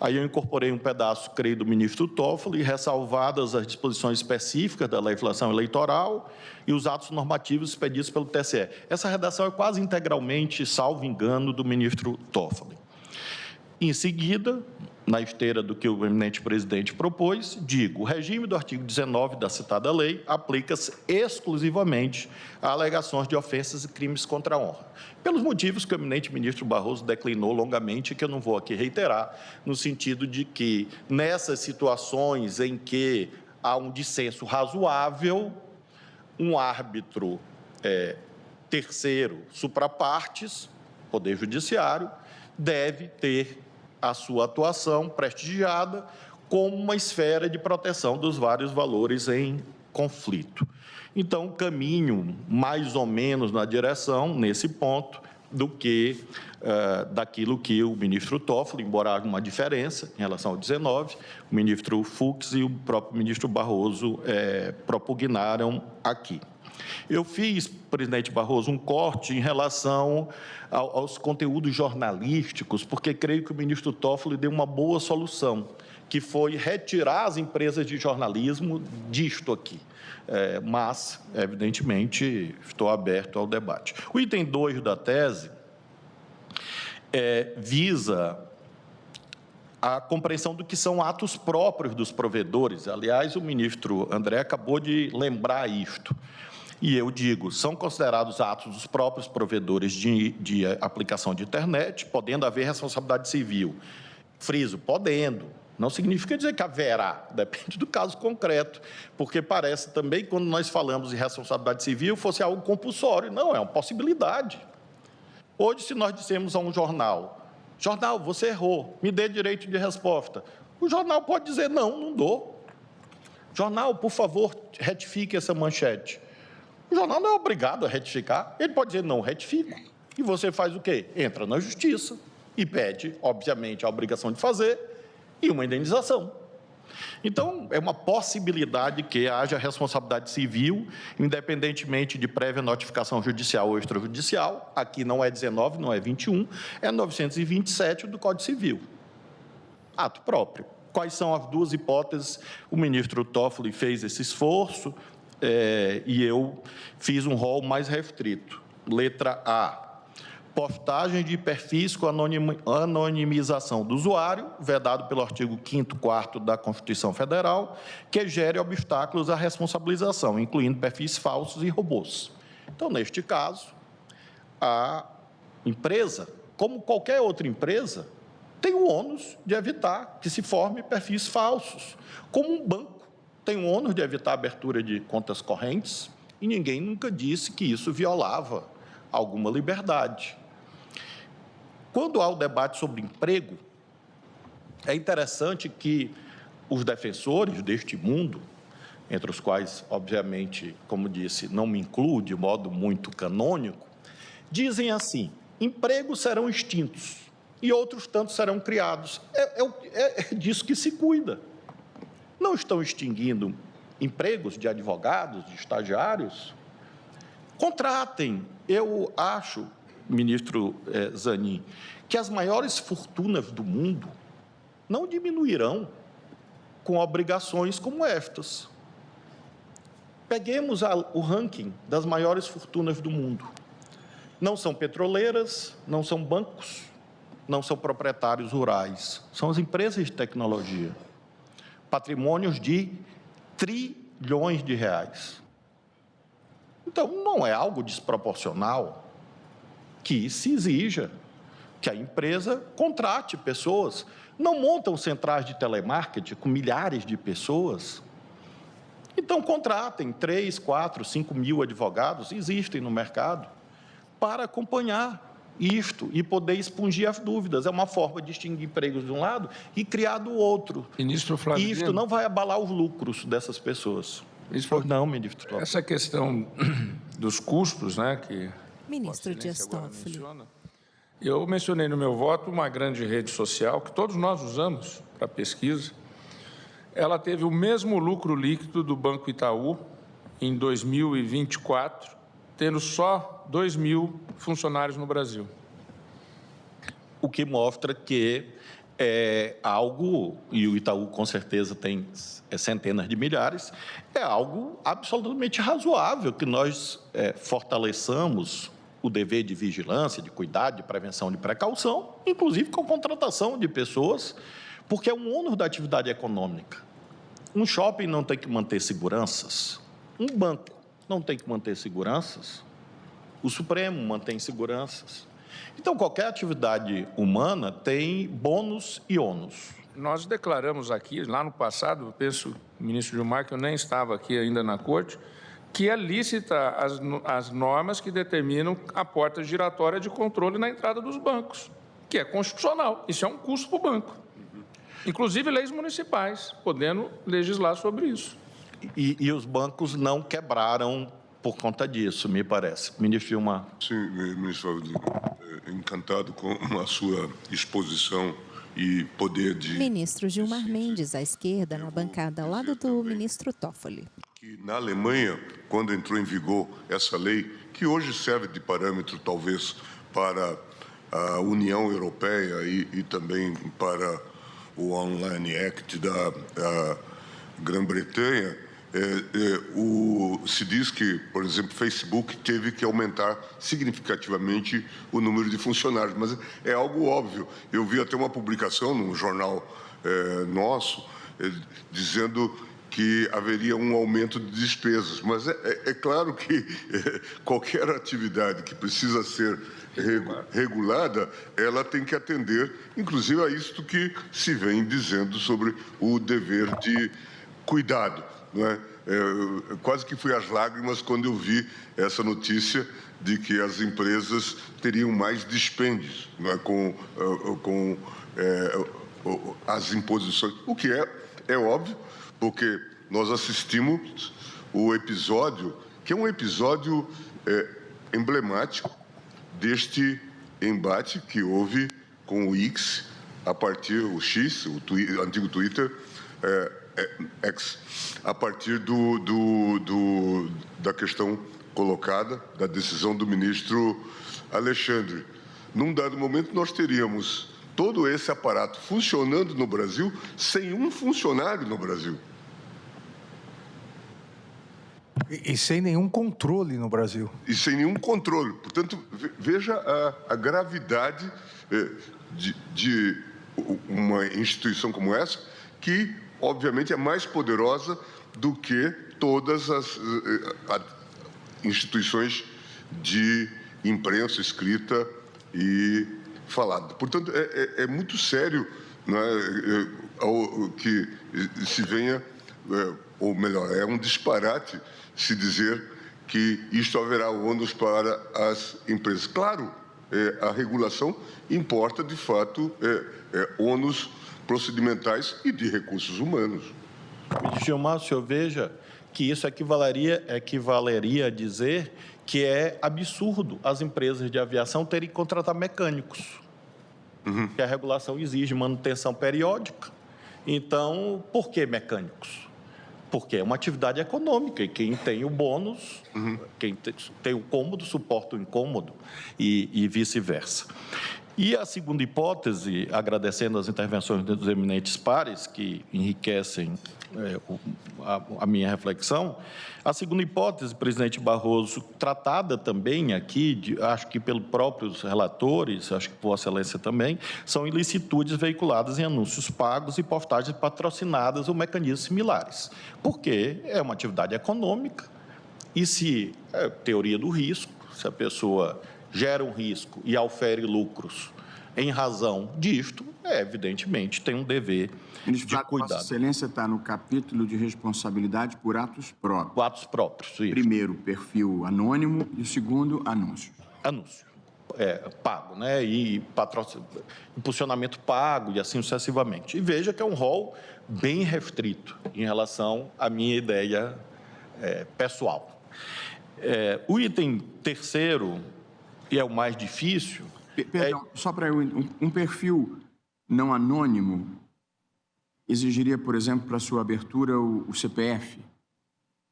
Aí eu incorporei um pedaço, creio, do ministro Toffoli, ressalvadas as disposições específicas da legislação eleitoral e os atos normativos expedidos pelo TSE. Essa redação é quase integralmente, salvo engano, do ministro Toffoli. Em seguida, na esteira do que o eminente presidente propôs, digo, o regime do artigo 19 da citada lei aplica-se exclusivamente a alegações de ofensas e crimes contra a honra, pelos motivos que o eminente ministro Barroso declinou longamente, que eu não vou aqui reiterar, no sentido de que, nessas situações em que há um dissenso razoável, um árbitro terceiro suprapartes, Poder Judiciário, deve ter a sua atuação prestigiada como uma esfera de proteção dos vários valores em conflito. Então, caminho mais ou menos na direção, nesse ponto, do que daquilo que o ministro Toffoli, embora haja uma diferença em relação ao 19, o ministro Fux e o próprio ministro Barroso propugnaram aqui. Eu fiz, presidente Barroso, um corte em relação aos conteúdos jornalísticos, porque creio que o ministro Toffoli deu uma boa solução, que foi retirar as empresas de jornalismo disto aqui. Mas, evidentemente, estou aberto ao debate. O item 2 da tese visa a compreensão do que são atos próprios dos provedores. Aliás, o ministro André acabou de lembrar isto. E eu digo, são considerados atos dos próprios provedores de aplicação de internet, podendo haver responsabilidade civil. Friso, podendo. Não significa dizer que haverá, depende do caso concreto, porque parece também, quando nós falamos de responsabilidade civil, fosse algo compulsório. Não, é uma possibilidade. Hoje, se nós dissemos a um jornal, você errou, me dê direito de resposta. O jornal pode dizer, não dou. Jornal, por favor, retifique essa manchete. O jornal não é obrigado a retificar. Ele pode dizer, não retifico. E você faz o quê? Entra na justiça e pede, obviamente, a obrigação de fazer e uma indenização. Então, é uma possibilidade que haja responsabilidade civil, independentemente de prévia notificação judicial ou extrajudicial. Aqui não é 19, não é 21, é 927 do Código Civil. Ato próprio. Quais são as duas hipóteses? O ministro Toffoli fez esse esforço, e eu fiz um rol mais restrito. Letra A, postagem de perfis com anonimização do usuário, vedado pelo artigo 5º, 4º da Constituição Federal, que gere obstáculos à responsabilização, incluindo perfis falsos e robôs. Então, neste caso, a empresa, como qualquer outra empresa, tem o ônus de evitar que se forme perfis falsos, como um banco tem o ônus de evitar a abertura de contas correntes, e ninguém nunca disse que isso violava alguma liberdade. Quando há o debate sobre emprego, é interessante que os defensores deste mundo, entre os quais, obviamente, como disse, não me incluo de modo muito canônico, dizem assim: empregos serão extintos e outros tantos serão criados. É disso que se cuida. Não estão extinguindo empregos de advogados, de estagiários? Contratem. Eu acho, ministro Zanin, que as maiores fortunas do mundo não diminuirão com obrigações como estas. Peguemos o ranking das maiores fortunas do mundo. Não são petroleiras, não são bancos, não são proprietários rurais, são as empresas de tecnologia. Patrimônios de trilhões de reais. Então, não é algo desproporcional que se exija que a empresa contrate pessoas. Não montam centrais de telemarketing com milhares de pessoas. Então, contratem 3, 4, 5 mil advogados, existem no mercado, para acompanhar isto e poder expungir as dúvidas. É uma forma de extinguir empregos de um lado e criar do outro. Ministro Flávio Isto Dino, não vai abalar os lucros dessas pessoas. Ministro, não, ministro Toffoli. Essa questão dos custos, né, que Ministro Dias Toffoli. Eu mencionei no meu voto uma grande rede social que todos nós usamos para pesquisa. Ela teve o mesmo lucro líquido do Banco Itaú em 2024, tendo só 2.000 funcionários no Brasil. O que mostra que é algo, e o Itaú com certeza tem centenas de milhares, é algo absolutamente razoável que nós fortaleçamos o dever de vigilância, de cuidado, de prevenção, de precaução, inclusive com contratação de pessoas, porque é um ônus da atividade econômica. Um shopping não tem que manter seguranças, um banco não tem que manter seguranças, o Supremo mantém seguranças. Então, qualquer atividade humana tem bônus e ônus. Nós declaramos aqui, lá no passado, eu penso, ministro Gilmar, que eu nem estava aqui ainda na corte, que é lícita as normas que determinam a porta giratória de controle na entrada dos bancos, que é constitucional. Isso é um custo para o banco. Inclusive leis municipais, podendo legislar sobre isso. E os bancos não quebraram por conta disso, me parece. Ministro Gilmar. Sim, ministro Flávio, encantado com a sua exposição e poder de... Ministro Gilmar Mendes, à esquerda, na bancada, ao lado do ministro Toffoli. Que na Alemanha, quando entrou em vigor essa lei, que hoje serve de parâmetro, talvez, para a União Europeia e também para o Online Act da Grã-Bretanha, se diz que, por exemplo, Facebook teve que aumentar significativamente o número de funcionários, mas é algo óbvio. Eu vi até uma publicação num jornal nosso dizendo que haveria um aumento de despesas, mas é claro que qualquer atividade que precisa ser regulada, ela tem que atender, inclusive, a isto que se vem dizendo sobre o dever de cuidado. Não é? Quase que fui às lágrimas quando eu vi essa notícia de que as empresas teriam mais dispêndios, não é? com as imposições, o que é óbvio, porque nós assistimos o episódio, que é um episódio emblemático deste embate que houve com o X, a partir o X, o antigo Twitter, X, a partir da questão colocada, da decisão do ministro Alexandre. Num dado momento, nós teríamos todo esse aparato funcionando no Brasil sem um funcionário no Brasil. E sem nenhum controle no Brasil. E sem nenhum controle. Portanto, veja a gravidade de uma instituição como essa, que, obviamente, é mais poderosa do que todas as instituições de imprensa escrita e falada. Portanto, é muito sério, né, que se venha, ou melhor, é um disparate se dizer que isto haverá ônus para as empresas. Claro, a regulação importa, de fato, ônus procedimentais e de recursos humanos. Ministro Gilmar, o senhor veja que isso equivaleria a dizer que é absurdo as empresas de aviação terem que contratar mecânicos, que a regulação exige manutenção periódica. Então, por que mecânicos? Porque é uma atividade econômica e quem tem o bônus, quem tem o cômodo, suporta o incômodo e vice-versa. E a segunda hipótese, agradecendo as intervenções dos eminentes pares, que enriquecem a minha reflexão, a segunda hipótese, presidente Barroso, tratada também aqui, acho que pelos próprios relatores, acho que por Vossa Excelência também, são ilicitudes veiculadas em anúncios pagos e postagens patrocinadas ou mecanismos similares, porque é uma atividade econômica e se, teoria do risco, se a pessoa gera um risco e aufere lucros em razão disto, evidentemente, tem um dever de cuidado. Vossa Excelência está no capítulo de responsabilidade por atos próprios. Atos próprios, isso. Primeiro, perfil anônimo, e o segundo, anúncio. Anúncio. Pago, né? E impulsionamento pago e assim sucessivamente. E veja que é um rol bem restrito em relação à minha ideia pessoal. O item terceiro, e é o mais difícil... Perdão, só para eu... Um perfil não anônimo exigiria, por exemplo, para sua abertura o CPF?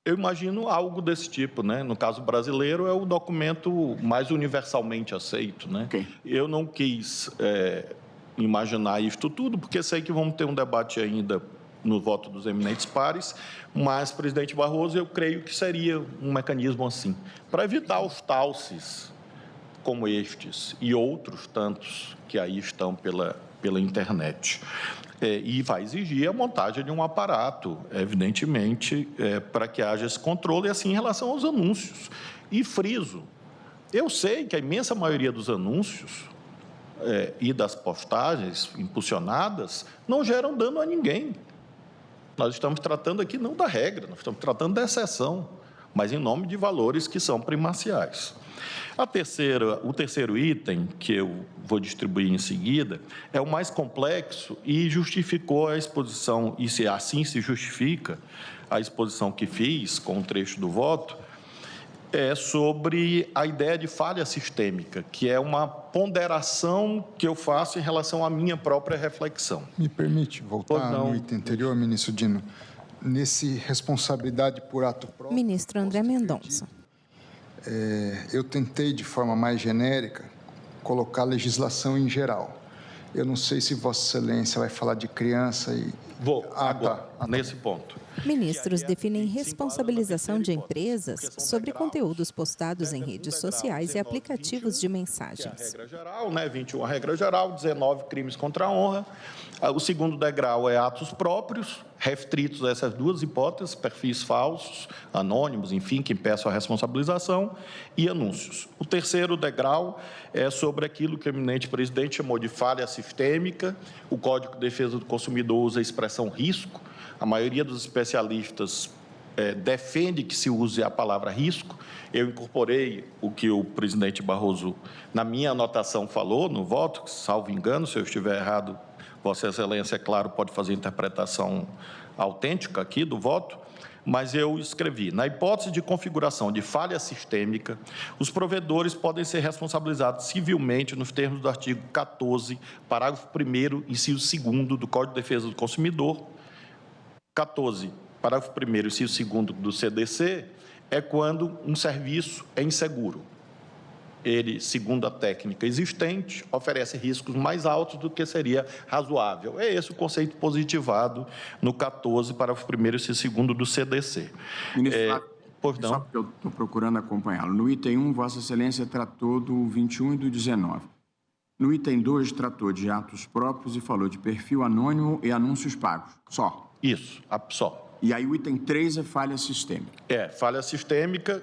Eu imagino algo desse tipo, né? No caso brasileiro, é o documento mais universalmente aceito, né? Okay. Eu não quis imaginar isto tudo, porque sei que vamos ter um debate ainda no voto dos eminentes pares, mas, presidente Barroso, eu creio que seria um mecanismo assim, para evitar os talces como estes e outros tantos que aí estão pela internet. E vai exigir a montagem de um aparato, evidentemente, para que haja esse controle, e assim em relação aos anúncios. E friso, eu sei que a imensa maioria dos anúncios e das postagens impulsionadas não geram dano a ninguém. Nós estamos tratando aqui não da regra, nós estamos tratando da exceção, mas em nome de valores que são primaciais. O terceiro item, que eu vou distribuir em seguida, é o mais complexo e justificou a exposição, e se assim se justifica a exposição que fiz com o trecho do voto, sobre a ideia de falha sistêmica, que é uma ponderação que eu faço em relação à minha própria reflexão. Me permite voltar no item anterior, ministro Dino? Nesse responsabilidade por ato próprio... Ministro André Mendonça. Eu tentei, de forma mais genérica, colocar legislação em geral. Eu não sei se Vossa Excelência vai falar de criança e... Vou, agora, nesse ponto. Ministros definem responsabilização de empresas sobre conteúdos postados em redes sociais e aplicativos de mensagens. A regra geral, né? 21 a regra geral, 19 crimes contra a honra. O segundo degrau é atos próprios, restritos a essas duas hipóteses, perfis falsos, anônimos, enfim, que impeçam a responsabilização, e anúncios. O terceiro degrau é sobre aquilo que o eminente presidente chamou de falha sistêmica. O Código de Defesa do Consumidor usa a expressão risco. A maioria dos especialistas defende que se use a palavra risco. Eu incorporei o que o presidente Barroso, na minha anotação, falou no voto, salvo engano, se eu estiver errado, Vossa Excelência, é claro, pode fazer interpretação autêntica aqui do voto, mas eu escrevi, na hipótese de configuração de falha sistêmica, os provedores podem ser responsabilizados civilmente nos termos do artigo 14, parágrafo 1º, inciso 2º do Código de Defesa do Consumidor. 14, parágrafo 1º, inciso 2º do CDC, é quando um serviço é inseguro. Ele, segundo a técnica existente, oferece riscos mais altos do que seria razoável. É esse o conceito positivado no 14, parágrafo 1º e 2º do CDC. Ministro, Pois não. Só porque eu estou procurando acompanhá-lo. No item 1, Vossa Excelência tratou do 21 e do 19. No item 2, tratou de atos próprios e falou de perfil anônimo e anúncios pagos. Só. Isso, só. E aí o item 3 é falha sistêmica. Falha sistêmica,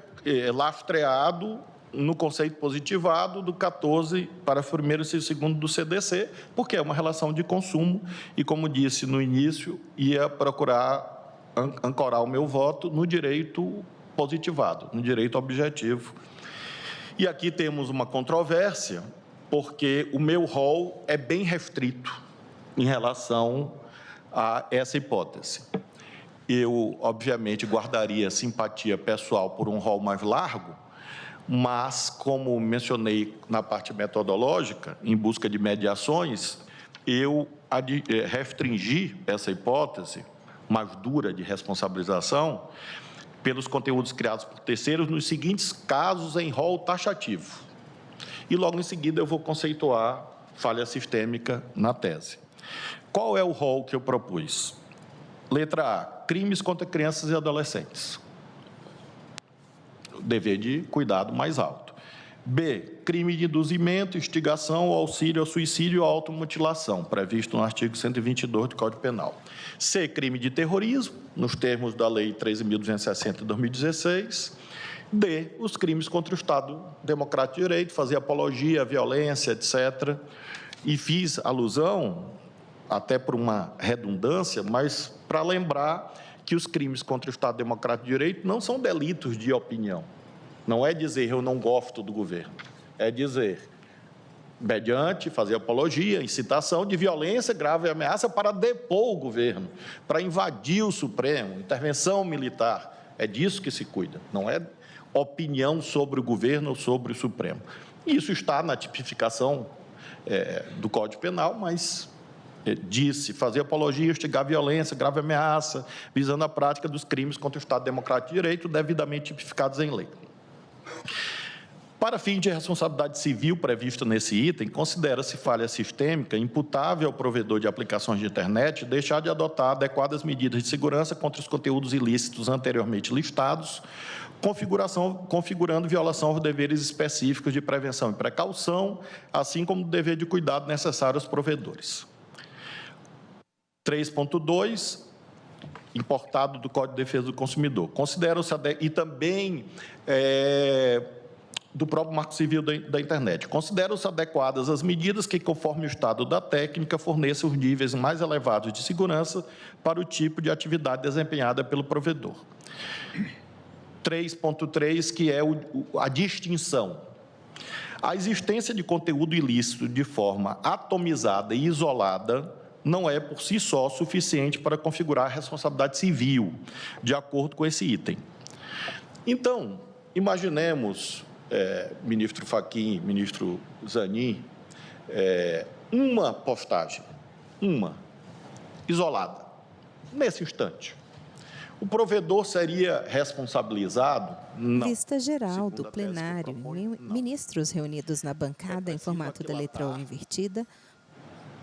lastreado no conceito positivado do 14 para primeiro e segundo do CDC, porque é uma relação de consumo e, como disse no início, ia procurar ancorar o meu voto no direito positivado, no direito objetivo. E aqui temos uma controvérsia, porque o meu rol é bem restrito em relação a essa hipótese. Eu, obviamente, guardaria simpatia pessoal por um rol mais largo, mas, como mencionei na parte metodológica, em busca de mediações, eu restringi essa hipótese mais dura de responsabilização pelos conteúdos criados por terceiros nos seguintes casos em rol taxativo. E, logo em seguida, eu vou conceituar falha sistêmica na tese. Qual é o rol que eu propus? Letra A, crimes contra crianças e adolescentes. Dever de cuidado mais alto. B, crime de induzimento, instigação, auxílio ao suicídio ou automutilação, previsto no artigo 122 do Código Penal. C, crime de terrorismo, nos termos da Lei 13.260 de 2016. D, os crimes contra o Estado Democrático de Direito, fazer apologia à violência, etc. E fiz alusão, até por uma redundância, mas para lembrar que os crimes contra o Estado Democrático de Direito não são delitos de opinião. Não é dizer eu não gosto do governo, é dizer, mediante fazer apologia, incitação de violência, grave ameaça para depor o governo, para invadir o Supremo, intervenção militar. É disso que se cuida, não é opinião sobre o governo ou sobre o Supremo. Isso está na tipificação do Código Penal, mas disse fazer apologia, instigar violência, grave ameaça, visando a prática dos crimes contra o Estado Democrático de Direito, devidamente tipificados em lei. Para fim de responsabilidade civil prevista nesse item, considera-se falha sistêmica imputável ao provedor de aplicações de internet deixar de adotar adequadas medidas de segurança contra os conteúdos ilícitos anteriormente listados, configurando violação aos deveres específicos de prevenção e precaução, assim como o dever de cuidado necessário aos provedores. 3.2, importado do Código de Defesa do Consumidor. Considera-se, e também do próprio Marco Civil da Internet, consideram-se adequadas as medidas que, conforme o estado da técnica, forneçam os níveis mais elevados de segurança para o tipo de atividade desempenhada pelo provedor. 3.3, que é a distinção. A existência de conteúdo ilícito de forma atomizada e isolada não é, por si só, suficiente para configurar a responsabilidade civil, de acordo com esse item. Então, imaginemos, ministro Fachin, ministro Zanin, uma postagem, isolada, nesse instante. O provedor seria responsabilizado? Não. Vista geral do plenário, ministros reunidos na bancada em formato da letra O invertida,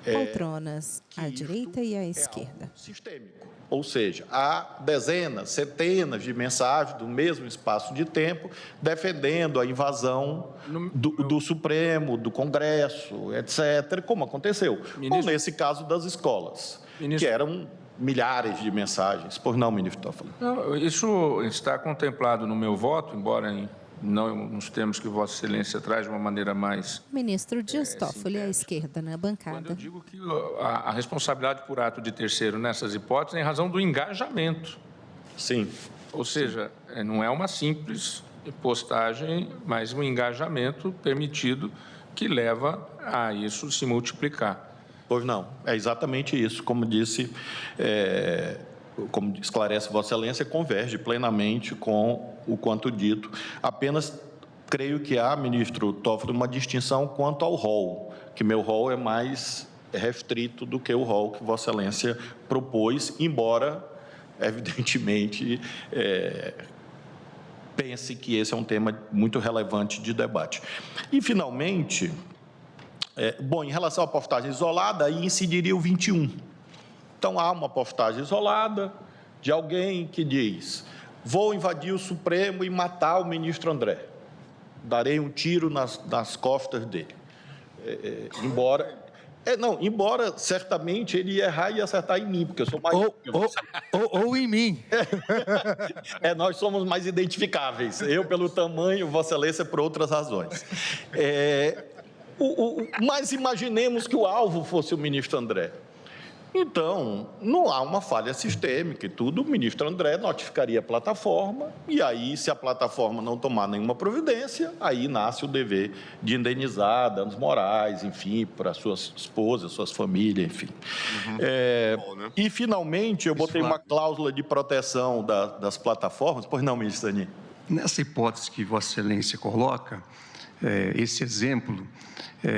poltronas à direita e à esquerda. Sistêmico. Ou seja, há dezenas, centenas de mensagens do mesmo espaço de tempo defendendo a invasão do Supremo, do Congresso, etc., como aconteceu. Ou nesse caso das escolas, que eram milhares de mensagens. Pois não, ministro Toffoli? Não, isso está contemplado no meu voto, embora não nos termos que Vossa Excelência traz de uma maneira mais... Ministro Dias Toffoli, à esquerda na bancada. Quando eu digo que a responsabilidade por ato de terceiro nessas hipóteses é em razão do engajamento. Sim. Ou seja, não é uma simples postagem, mas um engajamento permitido que leva a isso se multiplicar. Pois não, é exatamente isso. Como disse, como esclarece Vossa Excelência, converge plenamente com o quanto dito. Apenas creio que há, ministro Toffoli, uma distinção quanto ao rol, que meu rol é mais restrito do que o rol que Vossa Excelência propôs, embora, evidentemente, pense que esse é um tema muito relevante de debate. E, finalmente, bom, em relação à postagem isolada, aí incidiria o 21. Então, há uma postagem isolada de alguém que diz: vou invadir o Supremo e matar o ministro André. Darei um tiro nas costas dele. Embora certamente ele ia errar e acertar em mim, porque eu sou mais... Ou em mim. Nós somos mais identificáveis. Eu pelo tamanho, Vossa Excelência por outras razões. Mas imaginemos que o alvo fosse o ministro André. Então, não há uma falha sistêmica e tudo, o ministro André notificaria a plataforma e aí, se a plataforma não tomar nenhuma providência, aí nasce o dever de indenizar danos morais, enfim, para suas esposas, suas famílias, enfim. E, finalmente, eu botei uma cláusula de proteção das plataformas. Pois não, ministro Zanin? Nessa hipótese que Vossa Excelência coloca, esse exemplo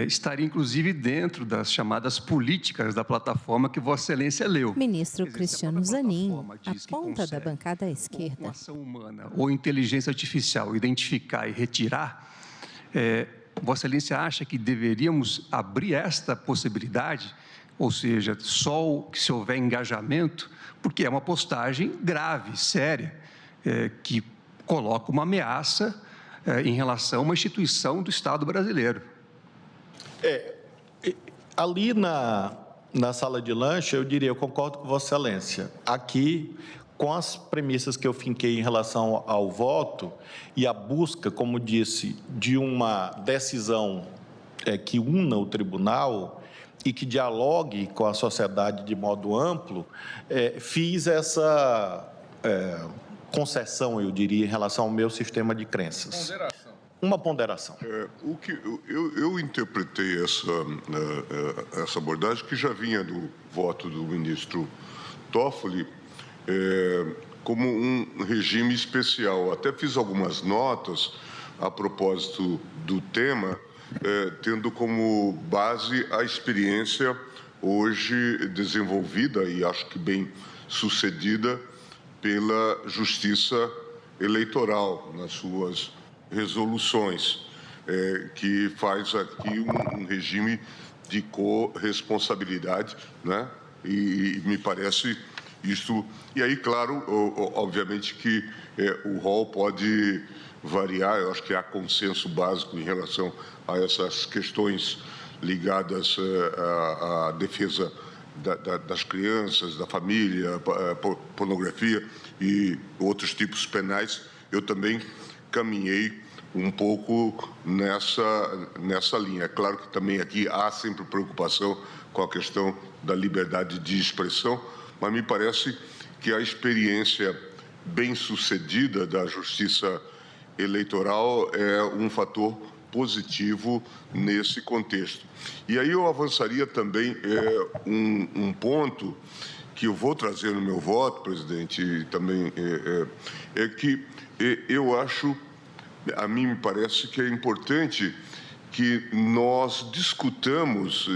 estaria, inclusive, dentro das chamadas políticas da plataforma que Vossa Excelência leu. Ministro Cristiano Zanin, a ponta da bancada à esquerda. Com ação humana ou inteligência artificial, identificar e retirar, Vossa Excelência acha que deveríamos abrir esta possibilidade, ou seja, só se houver engajamento, porque é uma postagem grave, séria, que coloca uma ameaça em relação a uma instituição do Estado brasileiro. Ali na sala de lanche, eu diria, eu concordo com Vossa Excelência. Aqui, com as premissas que eu finquei em relação ao voto e a busca, como disse, de uma decisão que una o tribunal e que dialogue com a sociedade de modo amplo, fiz essa concessão, eu diria, em relação ao meu sistema de crenças. Uma ponderação. O que eu interpretei essa abordagem, que já vinha do voto do ministro Toffoli, como um regime especial. Até fiz algumas notas a propósito do tema, tendo como base a experiência hoje desenvolvida e acho que bem sucedida pela Justiça Eleitoral nas suas resoluções, que faz aqui um regime de corresponsabilidade, né? E me parece isso. E aí, claro, obviamente que o rol pode variar. Eu acho que há consenso básico em relação a essas questões ligadas à defesa das crianças, da família, pornografia e outros tipos penais. Eu também caminhei um pouco nessa linha. É claro que também aqui há sempre preocupação com a questão da liberdade de expressão, mas me parece que a experiência bem-sucedida da Justiça Eleitoral é um fator positivo nesse contexto. E aí eu avançaria também um ponto que eu vou trazer no meu voto, presidente, e também é que eu acho, a mim me parece que é importante que nós discutamos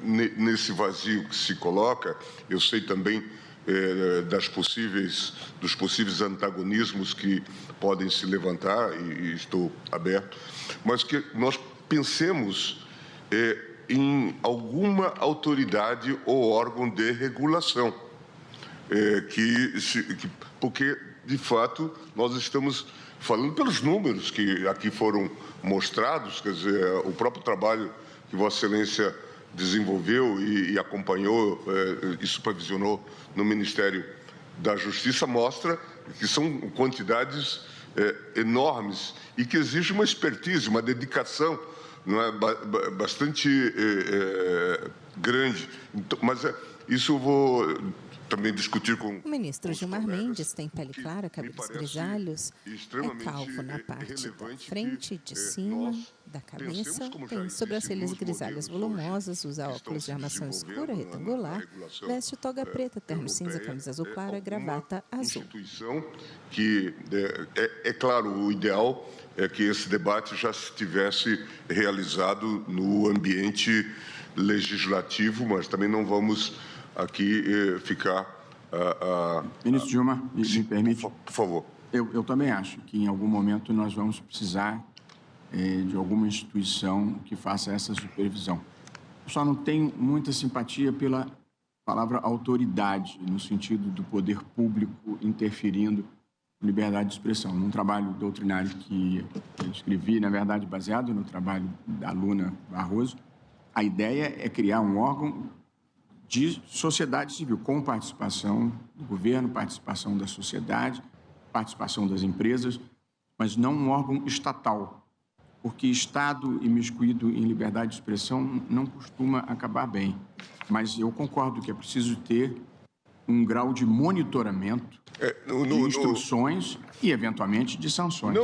nesse vazio que se coloca. Eu sei também dos possíveis antagonismos que podem se levantar, e estou aberto, mas que nós pensemos em alguma autoridade ou órgão de regulação, porque, de fato, nós estamos falando pelos números que aqui foram mostrados, quer dizer, o próprio trabalho que Vossa Excelência desenvolveu e acompanhou e supervisionou no Ministério da Justiça mostra que são quantidades enormes e que exige uma expertise, uma dedicação, não é, bastante grande. Então, mas isso eu vou também discutir com o ministro Gilmar Mendes tem pele clara, cabelos grisalhos, é calvo na parte da frente, de cima, da cabeça, tem sobrancelhas grisalhas volumosas, usa óculos de armação escura, retangular, veste toga preta, terno cinza, camisa azul clara, gravata azul. Instituição que, é claro, o ideal é que esse debate já se tivesse realizado no ambiente legislativo, mas também não vamos aqui ficar... Ministro Gilmar, me permite? Por favor. Eu também acho que em algum momento nós vamos precisar de alguma instituição que faça essa supervisão. Eu só não tenho muita simpatia pela palavra autoridade, no sentido do poder público interferindo liberdade de expressão. Num trabalho doutrinário que eu escrevi, na verdade, baseado no trabalho da Luna Barroso, a ideia é criar um órgão de sociedade civil, com participação do governo, participação da sociedade, participação das empresas, mas não um órgão estatal, porque Estado imiscuído em liberdade de expressão não costuma acabar bem. Mas eu concordo que é preciso ter um grau de monitoramento, de instruções e, eventualmente, de sanções.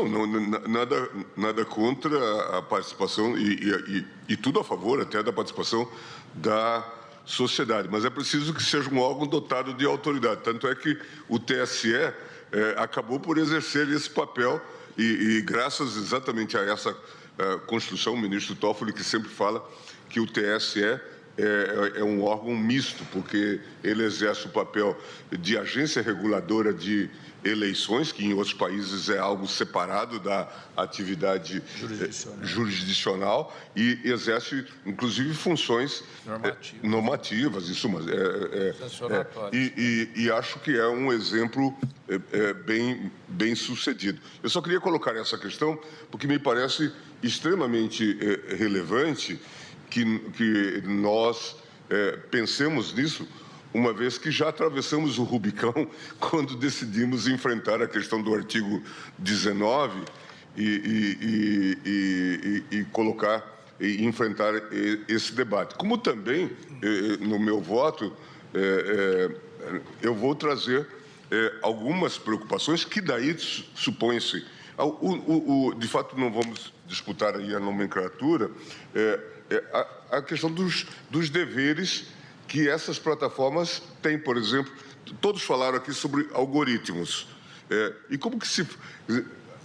Nada contra a participação e tudo a favor até da participação da sociedade, mas é preciso que seja um órgão dotado de autoridade. Tanto é que o TSE acabou por exercer esse papel e graças exatamente a essa Constituição, o ministro Toffoli que sempre fala que o TSE é um órgão misto, porque ele exerce o papel de agência reguladora de eleições, que em outros países é algo separado da atividade jurisdicional e exerce, inclusive, funções normativas, isso, mas e acho que é um exemplo bem sucedido. Eu só queria colocar essa questão porque me parece extremamente relevante que nós pensemos nisso, uma vez que já atravessamos o Rubicão quando decidimos enfrentar a questão do artigo 19 e colocar e enfrentar esse debate. Como também, no meu voto, eu vou trazer algumas preocupações que daí supõe-se. De fato, não vamos disputar aí a nomenclatura, a questão dos deveres que essas plataformas têm, por exemplo. Todos falaram aqui sobre algoritmos. E como que se...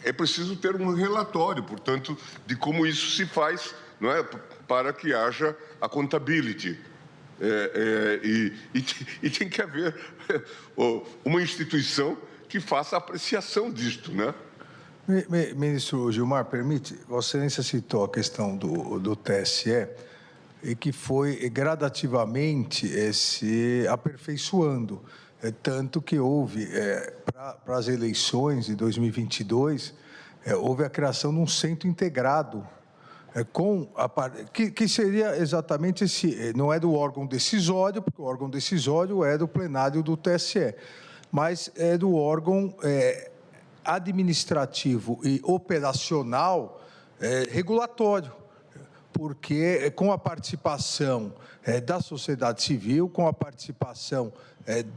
É preciso ter um relatório, portanto, de como isso se faz, não é? Para que haja a accountability. E tem que haver uma instituição que faça a apreciação disto, né? Ministro Gilmar, permite? Vossa Excelência citou a questão do TSE e que foi gradativamente se aperfeiçoando, tanto que houve, para as eleições de 2022, houve a criação de um centro integrado, que seria exatamente esse, não é do órgão decisório, porque o órgão decisório é do plenário do TSE, mas é do órgão administrativo e operacional regulatório, porque com a participação da sociedade civil, com a participação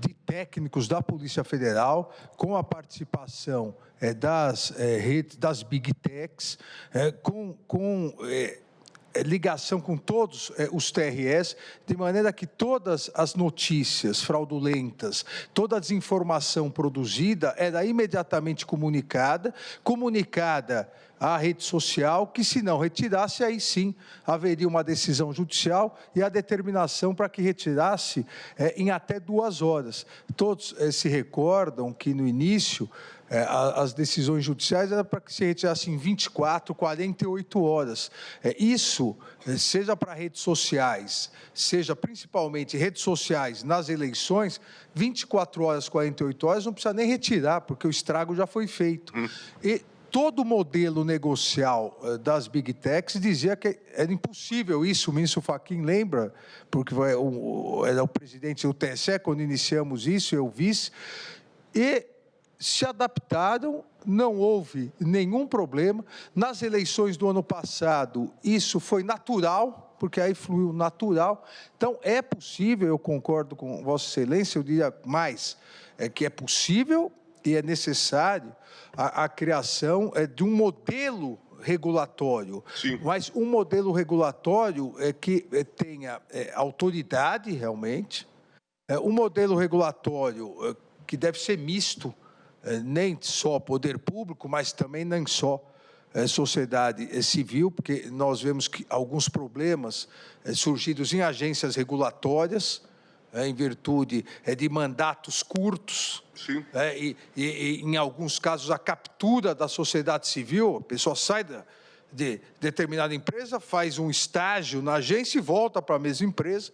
de técnicos da Polícia Federal, com a participação das redes, das Big Techs, com ligação com todos os TRS, de maneira que todas as notícias fraudulentas, toda a desinformação produzida era imediatamente comunicada à rede social, que se não retirasse, aí sim haveria uma decisão judicial e a determinação para que retirasse em até 2 horas. Todos se recordam que no início as decisões judiciais eram para que se retirasse em 24, 48 horas. Isso, seja para redes sociais, seja principalmente redes sociais nas eleições, 24 horas, 48 horas, não precisa nem retirar, porque o estrago já foi feito. E todo o modelo negocial das Big Techs dizia que era impossível isso, o ministro Fachin lembra, porque era o presidente do TSE quando iniciamos isso, eu vice, e se adaptaram, não houve nenhum problema. Nas eleições do ano passado, isso foi natural, porque aí fluiu natural. Então, é possível, eu concordo com Vossa Excelência, eu diria mais, que é possível e é necessário a criação de um modelo regulatório. Sim. Mas um modelo regulatório que tenha autoridade, realmente, um modelo regulatório que deve ser misto, nem só poder público, mas também nem só sociedade civil, porque nós vemos que alguns problemas surgidos em agências regulatórias, em virtude de mandatos curtos, e em alguns casos a captura da sociedade civil, a pessoa sai de determinada empresa, faz um estágio na agência e volta para a mesma empresa,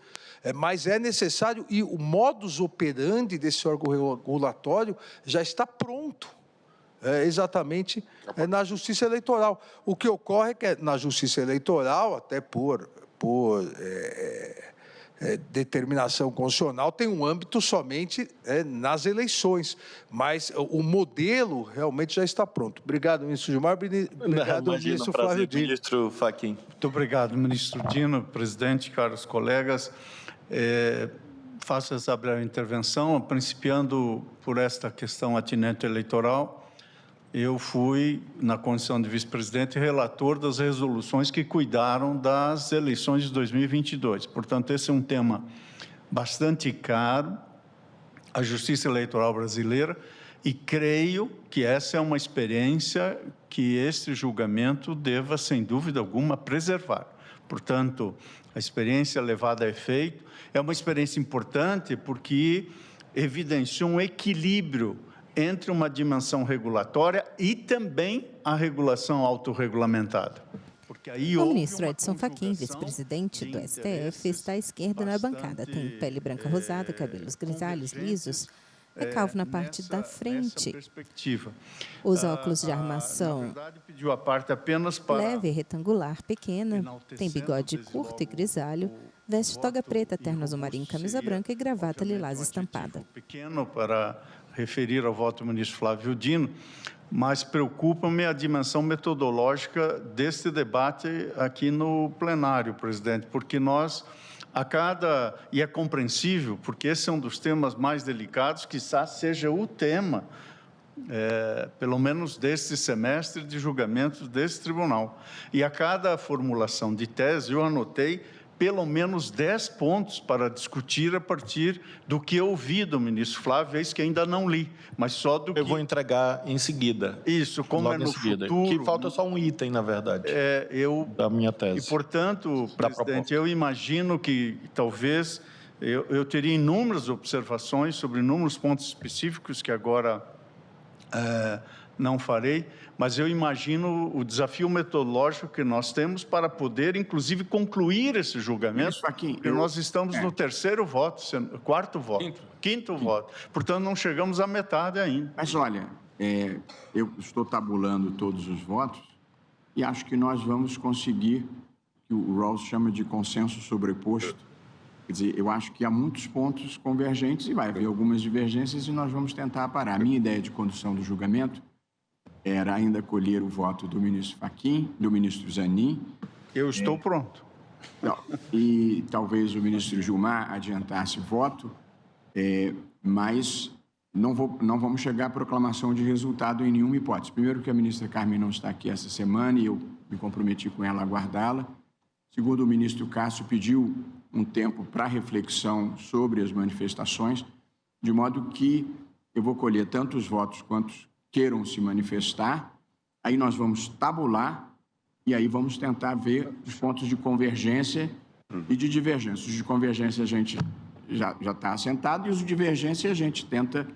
mas é necessário, e o modus operandi desse órgão regulatório já está pronto. exatamente na Justiça Eleitoral. O que ocorre é que na Justiça Eleitoral, até por determinação constitucional, tem um âmbito somente nas eleições, mas o modelo realmente já está pronto. Obrigado, ministro Gilmar. Obrigado, ministro Flávio Dino. Ministro Fachin. Muito obrigado, ministro Dino, presidente, caros colegas. Faço essa breve intervenção, principiando por esta questão atinente eleitoral. Eu fui, na condição de vice-presidente, relator das resoluções que cuidaram das eleições de 2022. Portanto, esse é um tema bastante caro à Justiça Eleitoral brasileira e creio que essa é uma experiência que este julgamento deva, sem dúvida alguma, preservar. Portanto, a experiência levada a efeito é uma experiência importante porque evidencia um equilíbrio entre uma dimensão regulatória e também a regulação autorregulamentada. Porque aí o ministro Edson Fachin, vice-presidente do STF, está à esquerda na bancada. Tem pele branca rosada, cabelos grisalhos, lisos, é calvo na parte da frente. Usa óculos de armação leve, retangular, pequena, tem bigode curto e grisalho, veste toga preta, terno azul marinho, camisa branca e gravata lilás estampada. Pequeno para referir ao voto do ministro Flávio Dino, mas preocupa-me a dimensão metodológica deste debate aqui no plenário, presidente, porque nós, e é compreensível, porque esse é um dos temas mais delicados, quizás seja o tema, pelo menos deste semestre de julgamentos desse tribunal. E a cada formulação de tese, eu anotei pelo menos 10 pontos para discutir a partir do que eu ouvi do ministro Flávio, que ainda não li, mas só do que... Eu vou entregar em seguida. Isso, como é no futuro... Que falta só um item, na verdade, da minha tese. E, portanto, presidente, eu imagino que talvez eu teria inúmeras observações sobre inúmeros pontos específicos que agora não farei, mas eu imagino o desafio metodológico que nós temos para poder, inclusive, concluir esse julgamento, porque nós estamos no terceiro voto, quarto voto, quinto voto. Portanto, não chegamos à metade ainda. Mas, olha, eu estou tabulando todos os votos e acho que nós vamos conseguir, que o Rawls chama de consenso sobreposto. Quer dizer, eu acho que há muitos pontos convergentes e vai haver algumas divergências e nós vamos tentar parar. A minha ideia de condução do julgamento era ainda colher o voto do ministro Fachin, do ministro Zanin. Eu estou pronto. Não, e talvez o ministro Gilmar adiantasse voto, mas não vamos chegar à proclamação de resultado em nenhuma hipótese. Primeiro, que a ministra Carmen não está aqui essa semana e eu me comprometi com ela a aguardá-la. Segundo, o ministro Cássio pediu um tempo para reflexão sobre as manifestações, de modo que eu vou colher tanto os votos quantos queiram se manifestar, aí nós vamos tabular e aí vamos tentar ver os pontos de convergência e de divergência. Os de convergência a gente já está assentado e os de divergência a gente tenta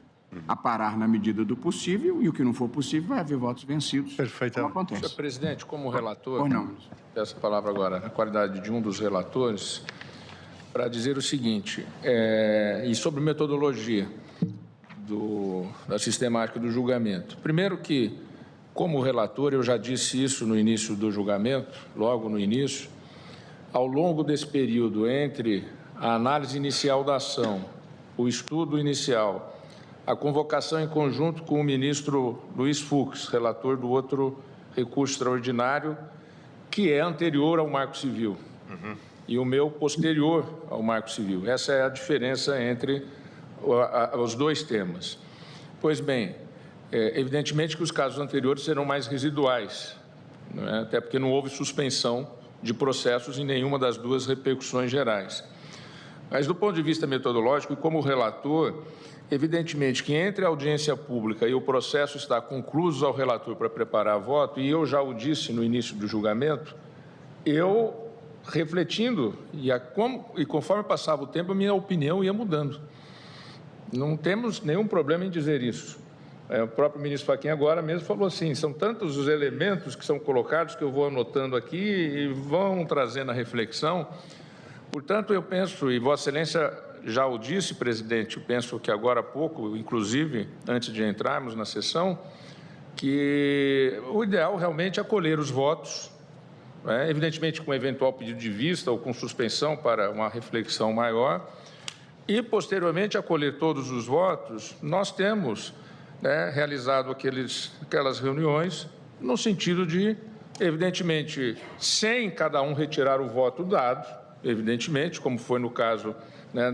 aparar na medida do possível e o que não for possível vai haver votos vencidos. Perfeitamente. Como acontece. Senhor presidente, como relator, não. peço a palavra agora na qualidade de um dos relatores, para dizer o seguinte, e sobre metodologia da sistemática do julgamento. Primeiro que, como relator, eu já disse isso no início do julgamento, logo no início, ao longo desse período entre a análise inicial da ação, o estudo inicial, a convocação em conjunto com o ministro Luiz Fux, relator do outro recurso extraordinário, que é anterior ao Marco Civil, e o meu posterior ao Marco Civil. Essa é a diferença entre os dois temas. Pois bem, evidentemente que os casos anteriores serão mais residuais, não é? Até porque não houve suspensão de processos em nenhuma das duas repercussões gerais. Mas, do ponto de vista metodológico, e como relator, evidentemente que entre a audiência pública e o processo estar concluso ao relator para preparar voto, e eu já o disse no início do julgamento, eu, refletindo, e conforme passava o tempo, a minha opinião ia mudando. Não temos nenhum problema em dizer isso. O próprio ministro Fachin agora mesmo falou assim, são tantos os elementos que são colocados que eu vou anotando aqui e vão trazendo a reflexão. Portanto, eu penso, e Vossa Excelência já o disse, presidente, eu penso que agora há pouco, inclusive, antes de entrarmos na sessão, que o ideal realmente é acolher os votos, evidentemente com eventual pedido de vista ou com suspensão para uma reflexão maior, e, posteriormente, acolher todos os votos. Nós temos realizado aquelas reuniões no sentido de, evidentemente, sem cada um retirar o voto dado, evidentemente, como foi no caso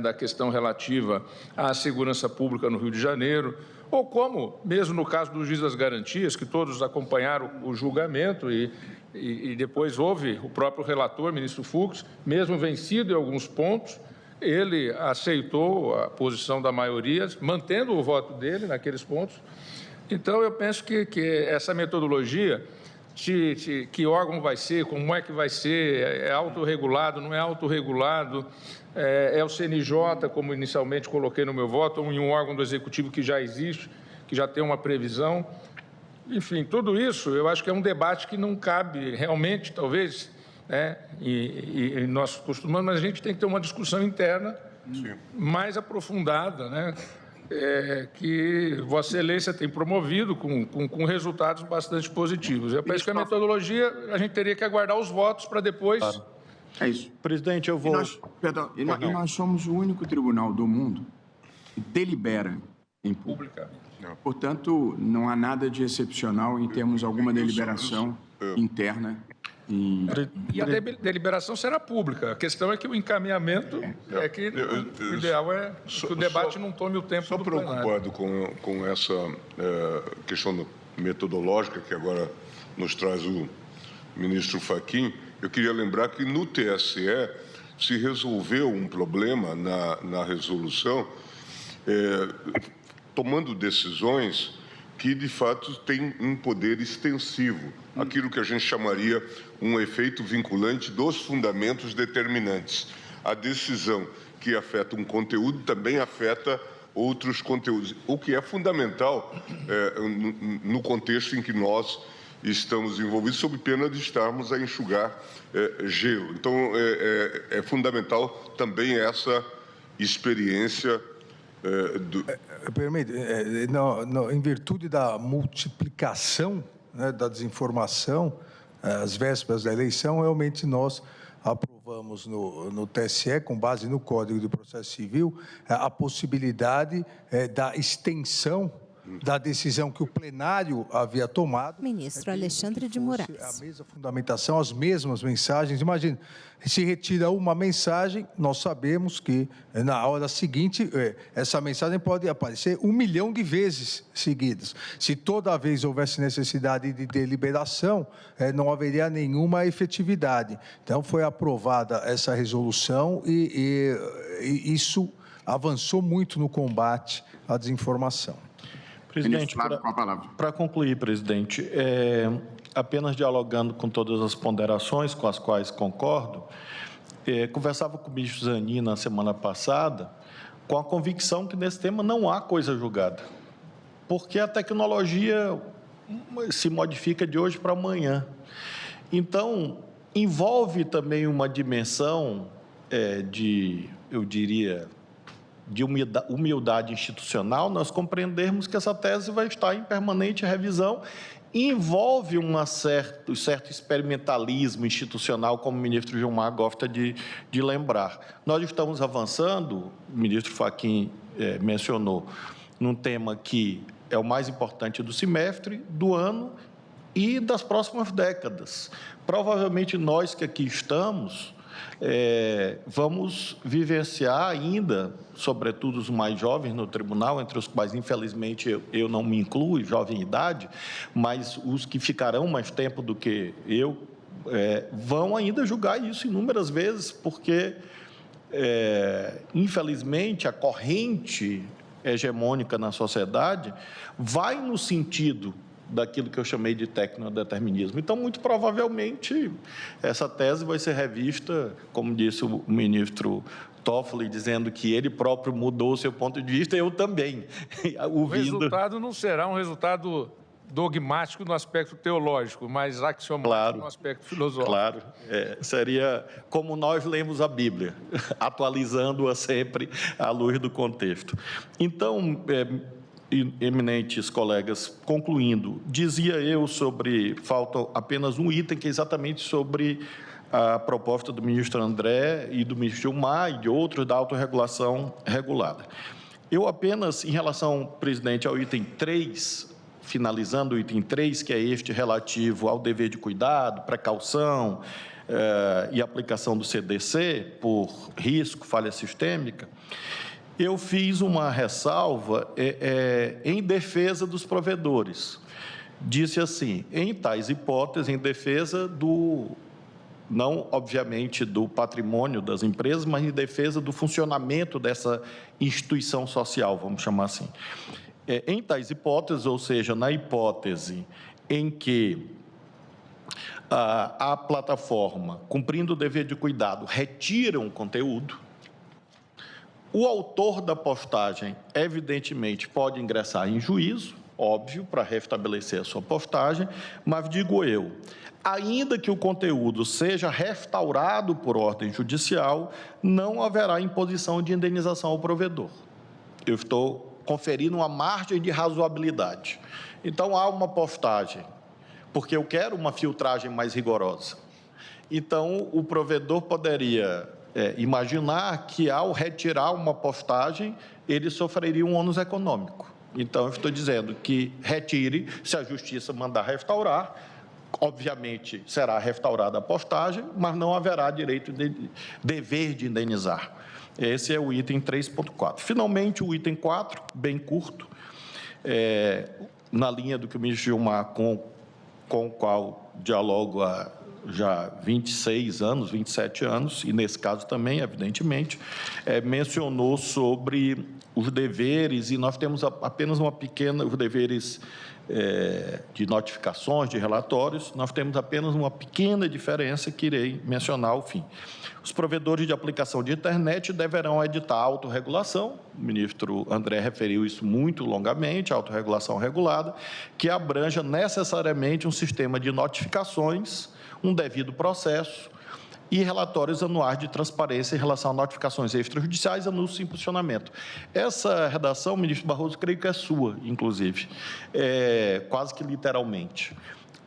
da questão relativa à segurança pública no Rio de Janeiro, ou como, mesmo no caso do juiz das garantias, que todos acompanharam o julgamento e depois houve o próprio relator, ministro Fux, mesmo vencido em alguns pontos, ele aceitou a posição da maioria, mantendo o voto dele naqueles pontos. Então, eu penso que essa metodologia, que órgão vai ser, como é que vai ser, é autorregulado, não é autorregulado, é o CNJ, como inicialmente coloquei no meu voto, ou em um órgão do Executivo que já existe, que já tem uma previsão. Enfim, tudo isso eu acho que é um debate que não cabe realmente, talvez, e nós costumamos, mas a gente tem que ter uma discussão interna mais aprofundada, que Vossa Excelência tem promovido com resultados bastante positivos. Eu penso que a metodologia, a gente teria que aguardar os votos para depois... Claro. É isso. Presidente, eu vou... E nós somos o único tribunal do mundo que delibera em público. Portanto, não há nada de excepcional em termos alguma deliberação interna. E a deliberação será pública. A questão é que o encaminhamento é que o ideal é que o debate não tome o tempo do plenário. Preocupado com essa questão metodológica que agora nos traz o ministro Fachin, eu queria lembrar que no TSE se resolveu um problema na resolução, tomando decisões que, de fato, têm um poder extensivo, aquilo que a gente chamaria um efeito vinculante dos fundamentos determinantes. A decisão que afeta um conteúdo também afeta outros conteúdos, o que é fundamental no contexto em que nós estamos envolvidos, sob pena de estarmos a enxugar gelo. Então, é fundamental também essa experiência Permite, em virtude da multiplicação da desinformação, às vésperas da eleição, realmente nós aprovamos no TSE, com base no Código de Processo Civil, a possibilidade da extensão da decisão que o plenário havia tomado. Ministro Alexandre de Moraes. A mesma fundamentação, as mesmas mensagens. Imagina, se retira uma mensagem, nós sabemos que na hora seguinte, essa mensagem pode aparecer 1 milhão de vezes seguidas. Se toda vez houvesse necessidade de deliberação, não haveria nenhuma efetividade. Então, foi aprovada essa resolução e isso avançou muito no combate à desinformação. Presidente, para concluir, presidente, apenas dialogando com todas as ponderações com as quais concordo, conversava com o ministro Zanin na semana passada, com a convicção que nesse tema não há coisa julgada, porque a tecnologia se modifica de hoje para amanhã. Então, envolve também uma dimensão eu diria, de humildade institucional, nós compreendermos que essa tese vai estar em permanente revisão e envolve um certo experimentalismo institucional, como o ministro Gilmar gosta de lembrar. Nós estamos avançando, o ministro Fachin mencionou, num tema que é o mais importante do semestre, do ano e das próximas décadas. Provavelmente nós que aqui estamos... vamos vivenciar ainda, sobretudo os mais jovens no tribunal, entre os quais, infelizmente, eu não me incluo, jovem idade, mas os que ficarão mais tempo do que eu, vão ainda julgar isso inúmeras vezes, porque, infelizmente, a corrente hegemônica na sociedade vai no sentido daquilo que eu chamei de tecnodeterminismo. Então, muito provavelmente, essa tese vai ser revista, como disse o ministro Toffoli, dizendo que ele próprio mudou o seu ponto de vista, eu também. O resultado não será um resultado dogmático no aspecto teológico, mas axiomático no aspecto filosófico. Claro, seria como nós lemos a Bíblia, atualizando-a sempre à luz do contexto. Então, eminentes colegas, concluindo, dizia eu sobre, falta apenas um item, que é exatamente sobre a proposta do ministro André e do ministro Gilmar e de outros da autorregulação regulada. Eu apenas, em relação, presidente, ao item 3, finalizando o item 3, que é este relativo ao dever de cuidado, precaução e aplicação do CDC por risco, falha sistêmica, eu fiz uma ressalva em defesa dos provedores. Disse assim, em tais hipóteses, em defesa do, não obviamente do patrimônio das empresas, mas em defesa do funcionamento dessa instituição social, vamos chamar assim. Em tais hipóteses, ou seja, na hipótese em que a plataforma, cumprindo o dever de cuidado, retira um conteúdo, o autor da postagem, evidentemente, pode ingressar em juízo, óbvio, para restabelecer a sua postagem, mas digo eu, ainda que o conteúdo seja restaurado por ordem judicial, não haverá imposição de indenização ao provedor. Eu estou conferindo uma margem de razoabilidade. Então, há uma postagem, porque eu quero uma filtragem mais rigorosa. Então, o provedor poderia imaginar que, ao retirar uma postagem, ele sofreria um ônus econômico. Então, eu estou dizendo que retire, se a Justiça mandar restaurar, obviamente será restaurada a postagem, mas não haverá dever de indenizar. Esse é o item 3.4. Finalmente, o item 4, bem curto, na linha do que o ministro Gilmar, com o qual dialogo há já 26 anos, 27 anos, e nesse caso também, evidentemente, mencionou sobre os deveres, e nós temos apenas uma pequena, os deveres de notificações, de relatórios, nós temos apenas uma pequena diferença que irei mencionar ao fim. Os provedores de aplicação de internet deverão editar a autorregulação, o ministro André referiu isso muito longamente, a autorregulação regulada, que abranja necessariamente um sistema de notificações, um devido processo e relatórios anuais de transparência em relação a notificações extrajudiciais e anúncios em funcionamento. Essa redação, ministro Barroso, creio que é sua, inclusive, quase que literalmente.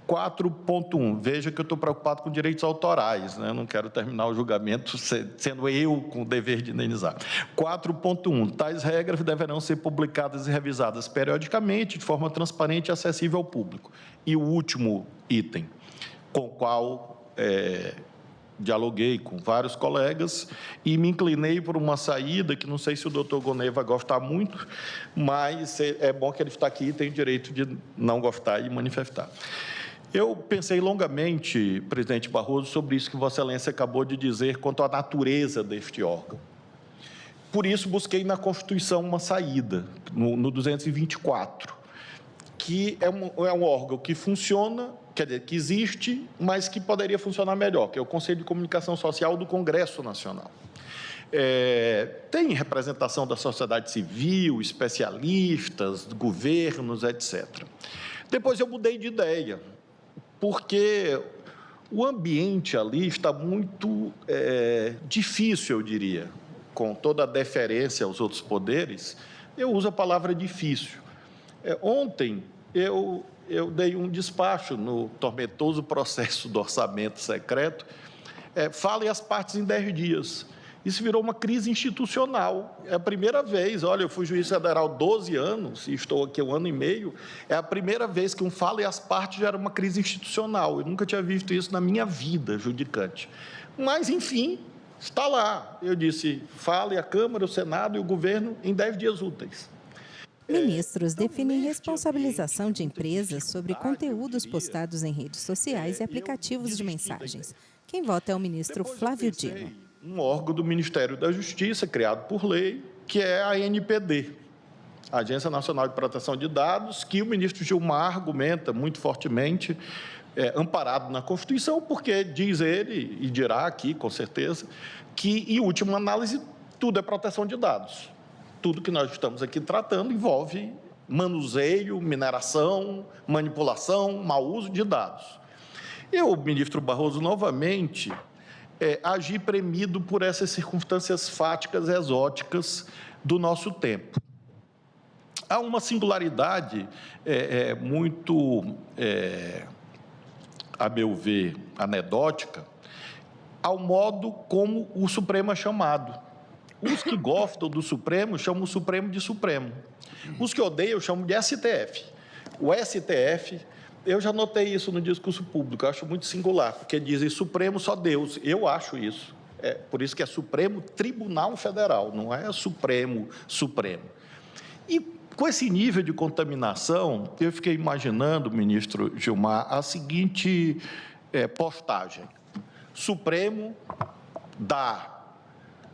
4.1, veja que eu estou preocupado com direitos autorais, né? Não quero terminar o julgamento sendo eu com o dever de indenizar. 4.1, tais regras deverão ser publicadas e revisadas periodicamente, de forma transparente e acessível ao público. E o último item, com o qual dialoguei com vários colegas e me inclinei por uma saída que não sei se o doutor Gonet vai gostar muito, mas é bom que ele está aqui e tem o direito de não gostar e manifestar. Eu pensei longamente, presidente Barroso, sobre isso que Vossa Excelência acabou de dizer quanto à natureza deste órgão. Por isso, busquei na Constituição uma saída, no 224, que é um órgão que funciona, quer dizer, que existe, mas que poderia funcionar melhor, que é o Conselho de Comunicação Social do Congresso Nacional. Tem representação da sociedade civil, especialistas, governos, etc. Depois eu mudei de ideia, porque o ambiente ali está muito difícil, eu diria, com toda a deferência aos outros poderes, eu uso a palavra difícil. Ontem, eu dei um despacho no tormentoso processo do orçamento secreto, fale as partes em 10 dias. Isso virou uma crise institucional. É a primeira vez, olha, eu fui juiz federal 12 anos, e estou aqui há 1 ano e meio, é a primeira vez que um fale as partes gera uma crise institucional. Eu nunca tinha visto isso na minha vida judicante. Mas, enfim, está lá. Eu disse, fale a Câmara, o Senado e o governo em 10 dias úteis. Ministros definem responsabilização de empresas sobre conteúdos postados em redes sociais e aplicativos de mensagens. Quem vota é o ministro Flávio Dino. Um órgão do Ministério da Justiça, criado por lei, que é a ANPD, a Agência Nacional de Proteção de Dados, que o ministro Gilmar argumenta muito fortemente, amparado na Constituição, porque diz ele, e dirá aqui, com certeza, que, em última análise, tudo é proteção de dados. Tudo que nós estamos aqui tratando envolve manuseio, mineração, manipulação, mau uso de dados. Eu, ministro Barroso, novamente, agi premido por essas circunstâncias fáticas, exóticas do nosso tempo. há uma singularidade muito, a meu ver, anedótica, ao modo como o Supremo é chamado. Os que gostam do Supremo chamam o Supremo de Supremo. Os que odeiam chamam de STF. O STF, eu já notei isso no discurso público, eu acho muito singular, porque dizem Supremo só Deus. Eu acho isso. Por isso que é Supremo Tribunal Federal, não é Supremo. E com esse nível de contaminação, eu fiquei imaginando, ministro Gilmar, a seguinte postagem. Supremo dá.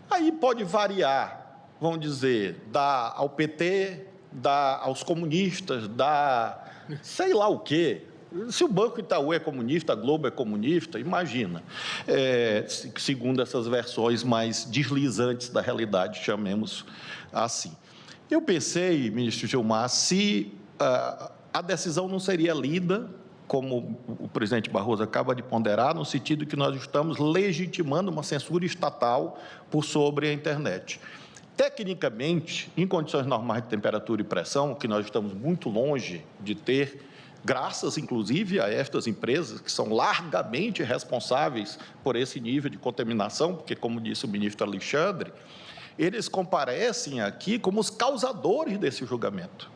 Aí pode variar, vamos dizer, dá ao PT, dá aos comunistas, dá sei lá o quê. Se o Banco Itaú é comunista, a Globo é comunista, imagina. Segundo essas versões mais deslizantes da realidade, chamemos assim. Eu pensei, ministro Gilmar, se a decisão não seria lida, como o presidente Barroso acaba de ponderar, no sentido que nós estamos legitimando uma censura estatal por sobre a internet. Tecnicamente, em condições normais de temperatura e pressão, que nós estamos muito longe de ter, graças, inclusive, a estas empresas que são largamente responsáveis por esse nível de contaminação, porque, como disse o ministro Alexandre, eles comparecem aqui como os causadores desse julgamento.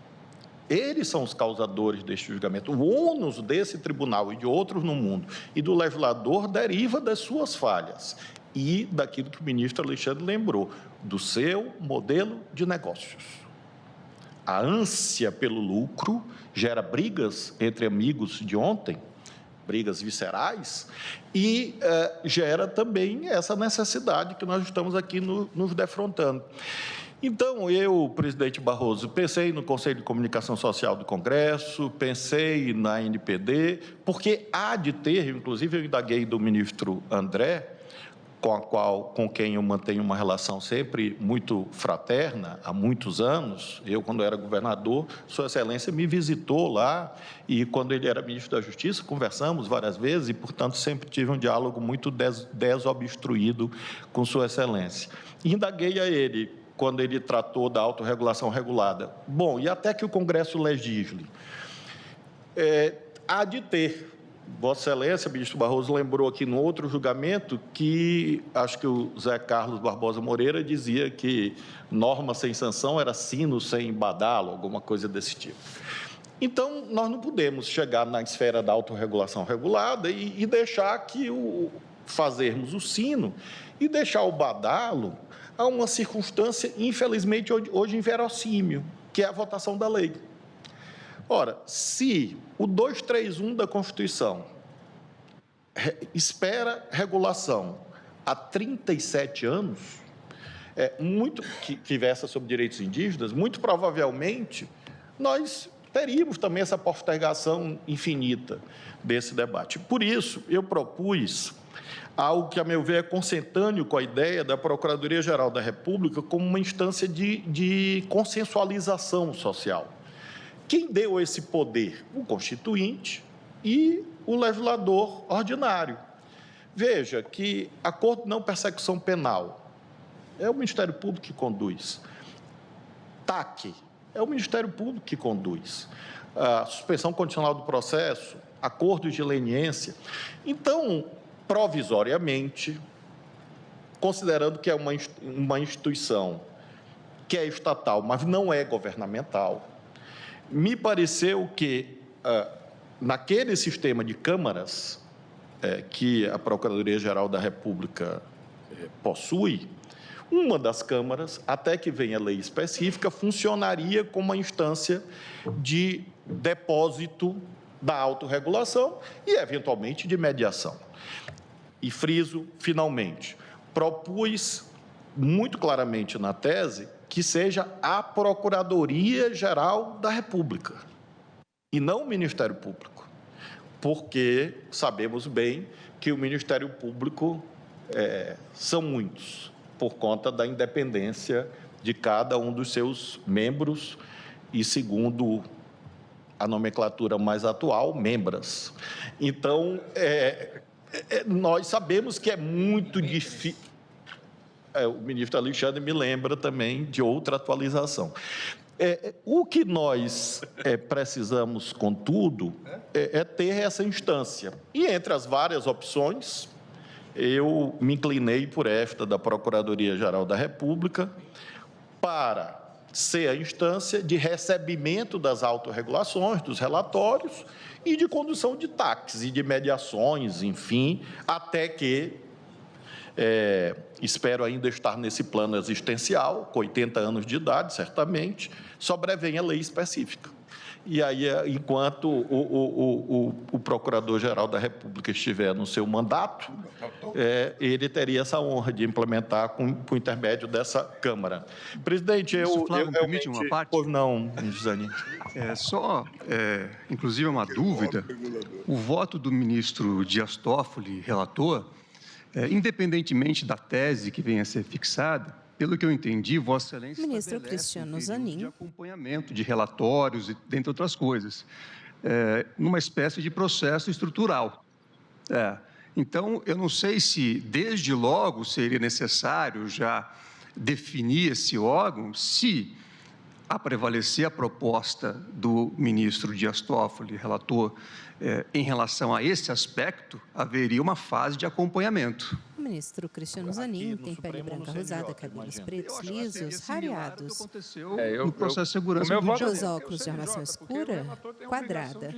Eles são os causadores deste julgamento. O ônus desse tribunal e de outros no mundo e do legislador deriva das suas falhas e daquilo que o ministro Alexandre lembrou, do seu modelo de negócios. A ânsia pelo lucro gera brigas entre amigos de ontem, brigas viscerais, e gera também essa necessidade que nós estamos aqui nos defrontando. Então, eu, presidente Barroso, pensei no Conselho de Comunicação Social do Congresso, pensei na NPD, porque há de ter, inclusive eu indaguei do ministro André, com quem eu mantenho uma relação sempre muito fraterna, há muitos anos. Eu, quando era governador, Sua Excelência me visitou lá, e quando ele era ministro da Justiça, conversamos várias vezes, e, portanto, sempre tive um diálogo muito desobstruído com Sua Excelência. E indaguei a ele, quando ele tratou da autorregulação regulada. Bom, e até que o Congresso legisle? Há de ter. Vossa Excelência, ministro Barroso, lembrou aqui no outro julgamento que, acho que o Zé Carlos Barbosa Moreira dizia que norma sem sanção era sino sem badalo, alguma coisa desse tipo. Então, nós não podemos chegar na esfera da autorregulação regulada e deixar que fazermos o sino e deixar o badalo a uma circunstância, infelizmente, hoje inverossímil, que é a votação da lei. Ora, se o 231 da Constituição espera regulação há 37 anos, que versa sobre direitos indígenas, muito provavelmente nós teríamos também essa postergação infinita desse debate. Por isso, eu propus algo que, a meu ver, é consentâneo com a ideia da Procuradoria-Geral da República como uma instância de consensualização social. Quem deu esse poder? O Constituinte e o legislador ordinário. Veja que acordo de não persecução penal é o Ministério Público que conduz. TAC é o Ministério Público que conduz. A suspensão condicional do processo, acordos de leniência. Então, provisoriamente, considerando que é uma instituição que é estatal, mas não é governamental, me pareceu que, naquele sistema de câmaras que a Procuradoria-Geral da República possui, uma das câmaras, até que venha a lei específica, funcionaria como uma instância de depósito da autorregulação e, eventualmente, de mediação. E friso, finalmente, propus muito claramente na tese que seja a Procuradoria-Geral da República e não o Ministério Público, porque sabemos bem que o Ministério Público são muitos, por conta da independência de cada um dos seus membros e, segundo a nomenclatura mais atual, membras. Então, nós sabemos que é muito difícil. O ministro Alexandre me lembra também de outra atualização. O que nós precisamos, contudo, é ter essa instância. E entre as várias opções, eu me inclinei por esta da Procuradoria-Geral da República para ser a instância de recebimento das autorregulações, dos relatórios e de condução de TACs e de mediações, enfim, até que espero ainda estar nesse plano existencial, com 80 anos de idade, certamente, sobrevenha a lei específica. E aí, enquanto o Procurador-Geral da República estiver no seu mandato, ele teria essa honra de implementar com o intermédio dessa Câmara. Presidente, eu permite uma parte? Pois não, Gisane. Inclusive, uma dúvida. O voto do ministro Dias Toffoli, relator, independentemente da tese que venha a ser fixada, pelo que eu entendi, Vossa Excelência Ministro Cristiano Zanin. De acompanhamento de relatórios, dentre outras coisas, numa espécie de processo estrutural. Então, eu não sei se, desde logo, seria necessário já definir esse órgão, se a prevalecer a proposta do ministro Dias Toffoli, relator, em relação a esse aspecto, haveria uma fase de acompanhamento. O ministro Cristiano Zanin tem pele branca rosada, cabelos pretos, lisos, rareados. No processo de segurança do Os óculos de armação escura, quadrada.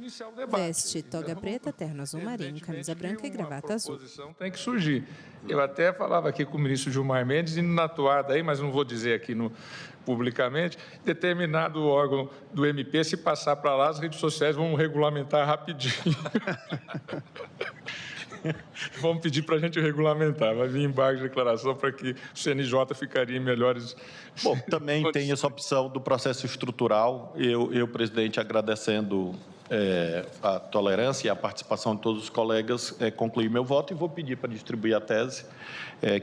Veste toga preta, terno azul marinho, camisa branca e gravata azul. Tem que surgir. Eu até falava aqui com o ministro Gilmar Mendes, indo na toada aí, mas não vou dizer aqui publicamente, determinado órgão do MP, se passar para lá, as redes sociais vão regulamentar rapidinho. Vamos pedir para a gente regulamentar. Vai vir embargo de declaração para que o CNJ ficaria em melhores... Bom, também tem essa opção do processo estrutural. Eu presidente, agradecendo a tolerância e a participação de todos os colegas, concluí meu voto e vou pedir para distribuir a tese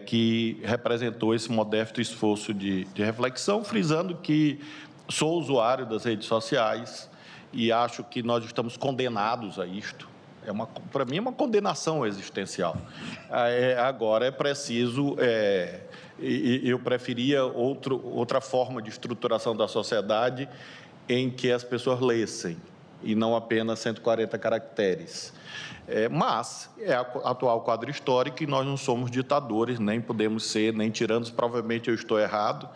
que representou esse modesto esforço de reflexão, frisando que sou usuário das redes sociais e acho que nós estamos condenados a isto. Para mim, é uma condenação existencial. Agora é preciso... eu preferia outra forma de estruturação da sociedade em que as pessoas lessem, e não apenas 140 caracteres. Mas é a atual quadro histórico e nós não somos ditadores, nem podemos ser, nem tiranos. Provavelmente eu estou errado,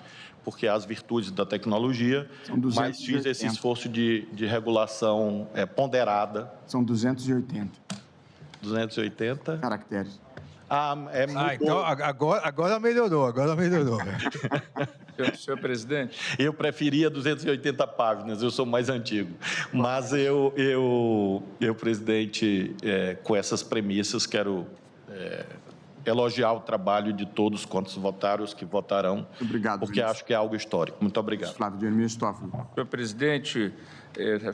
porque há as virtudes da tecnologia, mas fiz esse esforço de regulação ponderada. São 280. 280? Caracteres. Então agora melhorou, Senhor presidente. Eu preferia 280 páginas, eu sou mais antigo. Mas eu presidente, com essas premissas, quero elogiar o trabalho de todos quantos votaram, os que votarão, obrigado, porque acho que é algo histórico. Muito obrigado. Flávio Dino, ministro Toffoli. Senhor presidente,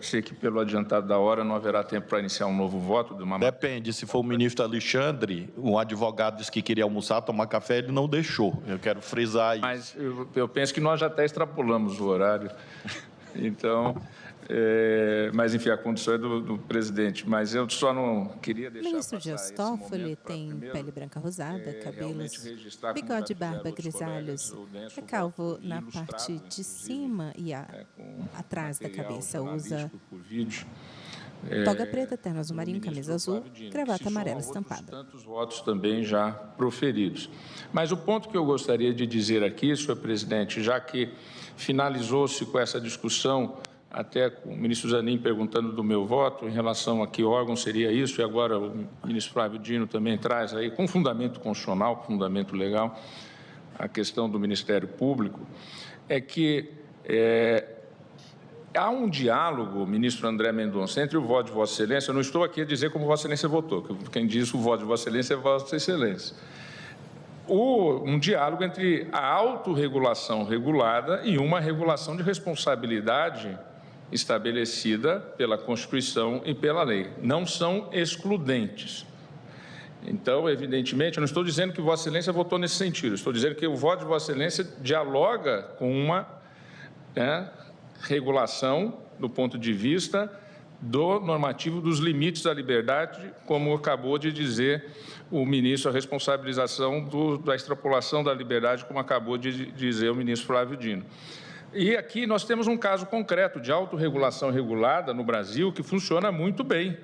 sei que pelo adiantado da hora não haverá tempo para iniciar um novo voto. Depende, se for o ministro Alexandre, um advogado disse que queria almoçar, tomar café, ele não deixou. Eu quero frisar isso. Mas eu penso que nós já até extrapolamos o horário. Então... mas, enfim, a condição é do presidente. Mas eu só não queria deixar. O ministro Dias Toffoli tem pele branca rosada, cabelos, bigode e barba grisalhos. É calvo na parte de cima e atrás da cabeça. Usa toga preta, terno azul marinho, camisa azul, gravata amarela estampada. Tantos votos também já proferidos. Mas o ponto que eu gostaria de dizer aqui, senhor presidente, já que finalizou-se com essa discussão, até com o ministro Zanin perguntando do meu voto em relação a que órgão seria isso, e agora o ministro Flávio Dino também traz aí, com fundamento constitucional, fundamento legal, a questão do Ministério Público, é que há um diálogo, ministro André Mendonça, entre o voto de Vossa Excelência. Eu não estou aqui a dizer como Vossa Excelência votou, quem diz o voto de Vossa Excelência é Vossa Excelência. Um diálogo entre a autorregulação regulada e uma regulação de responsabilidade estabelecida pela Constituição e pela lei. Não são excludentes. Então, evidentemente, eu não estou dizendo que Vossa Excelência votou nesse sentido, estou dizendo que o voto de Vossa Excelência dialoga com uma regulação do ponto de vista do normativo dos limites da liberdade, como acabou de dizer o ministro, a responsabilização da extrapolação da liberdade, como acabou de dizer o ministro Flávio Dino. E aqui nós temos um caso concreto de autorregulação regulada no Brasil que funciona muito bem,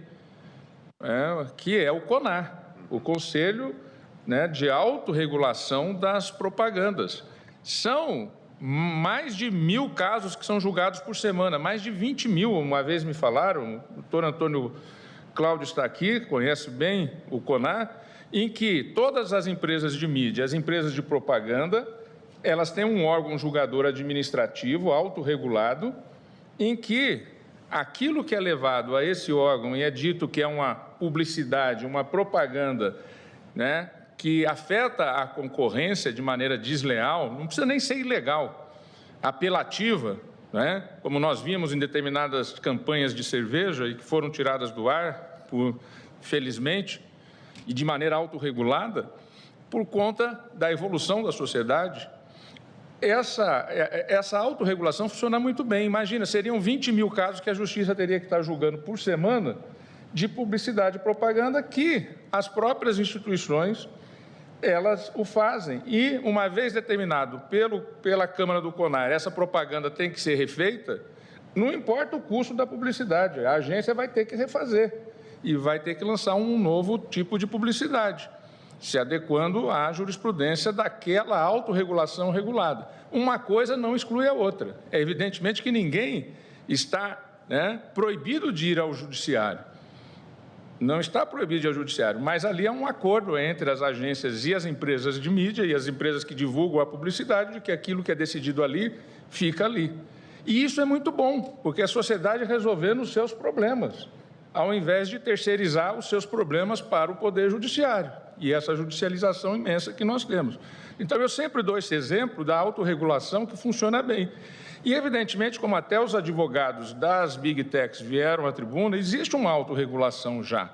que é o CONAR, o Conselho, né, de Autorregulação das Propagandas. São mais de 1.000 casos que são julgados por semana, mais de 20 mil, uma vez me falaram, o doutor Antônio Cláudio está aqui, conhece bem o CONAR, em que todas as empresas de mídia, as empresas de propaganda, elas têm um órgão julgador administrativo autorregulado, em que aquilo que é levado a esse órgão e é dito que é uma publicidade, uma propaganda, né, que afeta a concorrência de maneira desleal, não precisa nem ser ilegal, apelativa, né, como nós vimos em determinadas campanhas de cerveja e que foram tiradas do ar, felizmente, e de maneira autorregulada, por conta da evolução da sociedade. Essa autorregulação funciona muito bem. Imagina, seriam 20 mil casos que a Justiça teria que estar julgando por semana de publicidade e propaganda que as próprias instituições, elas o fazem. E, uma vez determinado pela Câmara do CONAR, essa propaganda tem que ser refeita, não importa o custo da publicidade, a agência vai ter que refazer e vai ter que lançar um novo tipo de publicidade, se adequando à jurisprudência daquela autorregulação regulada. Uma coisa não exclui a outra. É evidentemente que ninguém está, né, proibido de ir ao judiciário. Não está proibido de ir ao judiciário, mas ali é um acordo entre as agências e as empresas de mídia e as empresas que divulgam a publicidade de que aquilo que é decidido ali, fica ali. E isso é muito bom, porque a sociedade resolvendo os seus problemas, ao invés de terceirizar os seus problemas para o Poder Judiciário e essa judicialização imensa que nós temos. Então, eu sempre dou esse exemplo da autorregulação que funciona bem. E, evidentemente, como até os advogados das Big Techs vieram à tribuna, existe uma autorregulação já,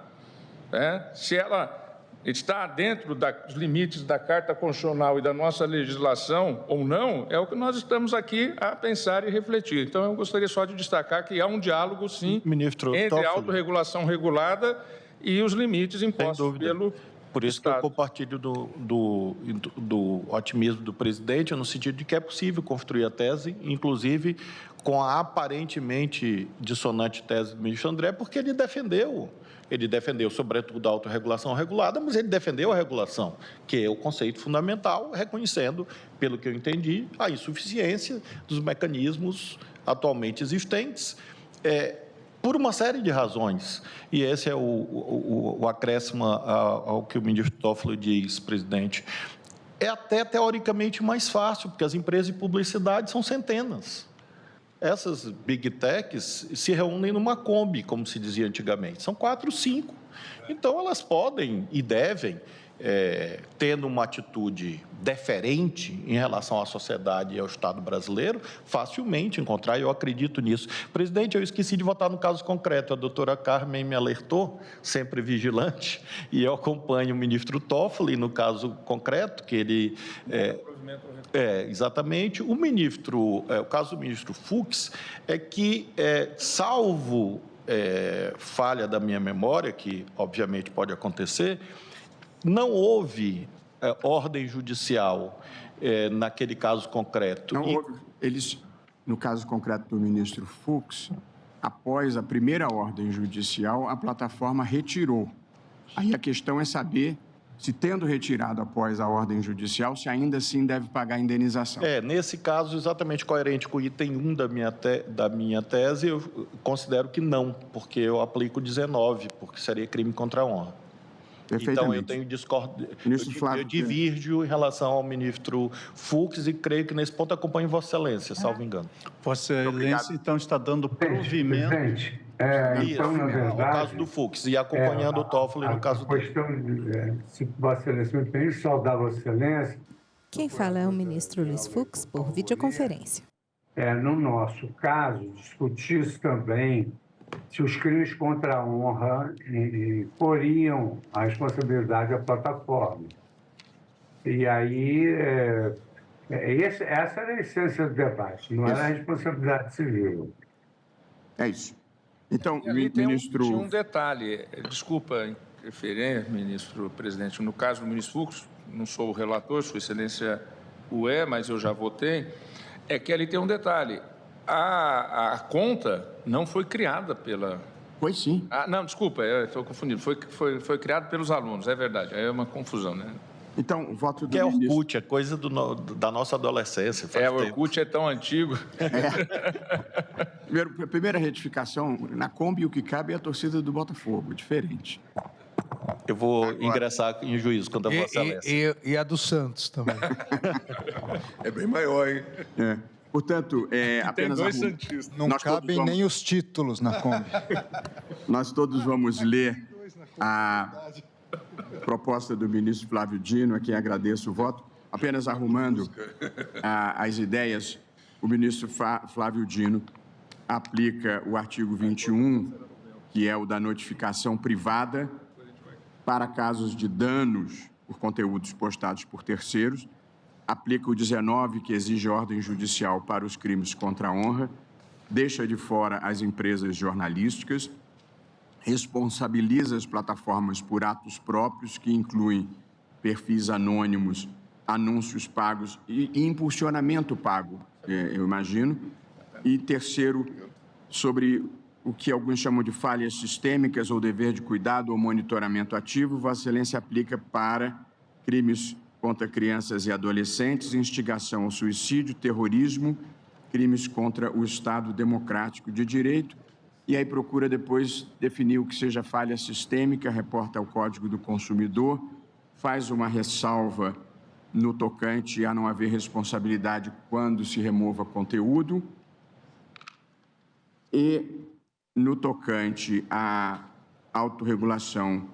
né? Se ela está dentro dos limites da Carta Constitucional e da nossa legislação ou não, é o que nós estamos aqui a pensar e refletir. Então, eu gostaria só de destacar que há um diálogo, sim, entre a autorregulação regulada e os limites impostos pelo Por isso Estado. Que eu compartilho do otimismo do presidente, no sentido de que é possível construir a tese, inclusive com a aparentemente dissonante tese do ministro André, porque ele defendeu, sobretudo, a autorregulação regulada, mas ele defendeu a regulação, que é o conceito fundamental, reconhecendo, pelo que eu entendi, a insuficiência dos mecanismos atualmente existentes, por uma série de razões. E esse é o acréscimo ao que o ministro Toffoli diz, presidente. É até teoricamente mais fácil, porque as empresas de publicidade são centenas. Essas Big Techs se reúnem numa Kombi, como se dizia antigamente. São 4, 5. Então, elas podem e devem, tendo uma atitude deferente em relação à sociedade e ao Estado brasileiro, facilmente encontrar, e eu acredito nisso. Presidente, eu esqueci de votar no caso concreto. A doutora Carmen me alertou, sempre vigilante, e eu acompanho o ministro Toffoli no caso concreto, que ele... exatamente. O caso do ministro Fux é que, salvo falha da minha memória, que obviamente pode acontecer, não houve ordem judicial naquele caso concreto. Não houve. No caso concreto do ministro Fux, após a primeira ordem judicial, a plataforma retirou. Aí a questão é saber se, tendo retirado após a ordem judicial, se ainda assim deve pagar a indenização. Nesse caso, exatamente coerente com o item 1 da minha tese, eu considero que não, porque eu aplico 19, porque seria crime contra a honra. Então, eu tenho eu divirjo em relação ao ministro Fux e creio que, nesse ponto, acompanho Vossa Excelência, salvo engano. Vossa Excelência, então, está dando provimento... Presidente, então, na verdade... O caso do Fux, e acompanhando o Toffoli no caso dele. A questão, se Vossa Excelência me permite, saudar Vossa Excelência... Quem fala é o ministro Luiz Fux, por videoconferência. No nosso caso, discutir-se também se os crimes contra a honra poriam a responsabilidade da plataforma. E aí, essa era a essência do debate, não era a responsabilidade civil. É isso. Então, ministro... Tinha um detalhe, desculpa interferir, ministro presidente, no caso do ministro Fux, não sou o relator, Sua Excelência o é, mas eu já votei, É que ali tem um detalhe. A conta não foi criada pela... Foi sim. Não, desculpa, estou confundido. Foi criado pelos alunos, é verdade. Aí é uma confusão, né? Então, o voto do que é ministro... Orkut, é coisa da nossa adolescência. O Orkut é tão antigo. Primeira retificação, na Kombi o que cabe é a torcida do Botafogo, diferente. Eu vou ingressar em juízo contra a Vossa Excelência. E a do Santos também. É bem maior, hein? Portanto, apenas... Tem 2 santistas. Não cabem nem os títulos na Kombi. Nós todos vamos ler a proposta do ministro Flávio Dino, a quem agradeço o voto. Apenas arrumando as ideias, o ministro Flávio Dino aplica o artigo 21, que é o da notificação privada, para casos de danos por conteúdos postados por terceiros, aplica o 19, que exige ordem judicial para os crimes contra a honra, deixa de fora as empresas jornalísticas, responsabiliza as plataformas por atos próprios, que incluem perfis anônimos, anúncios pagos e impulsionamento pago, eu imagino. E terceiro, sobre o que alguns chamam de falhas sistêmicas ou dever de cuidado ou monitoramento ativo, Vossa Excelência aplica para crimes contra crianças e adolescentes, instigação ao suicídio, terrorismo, crimes contra o Estado Democrático de Direito, e aí procura depois definir o que seja falha sistêmica, reporta ao Código do Consumidor, faz uma ressalva no tocante a não haver responsabilidade quando se remova conteúdo, e no tocante à autorregulação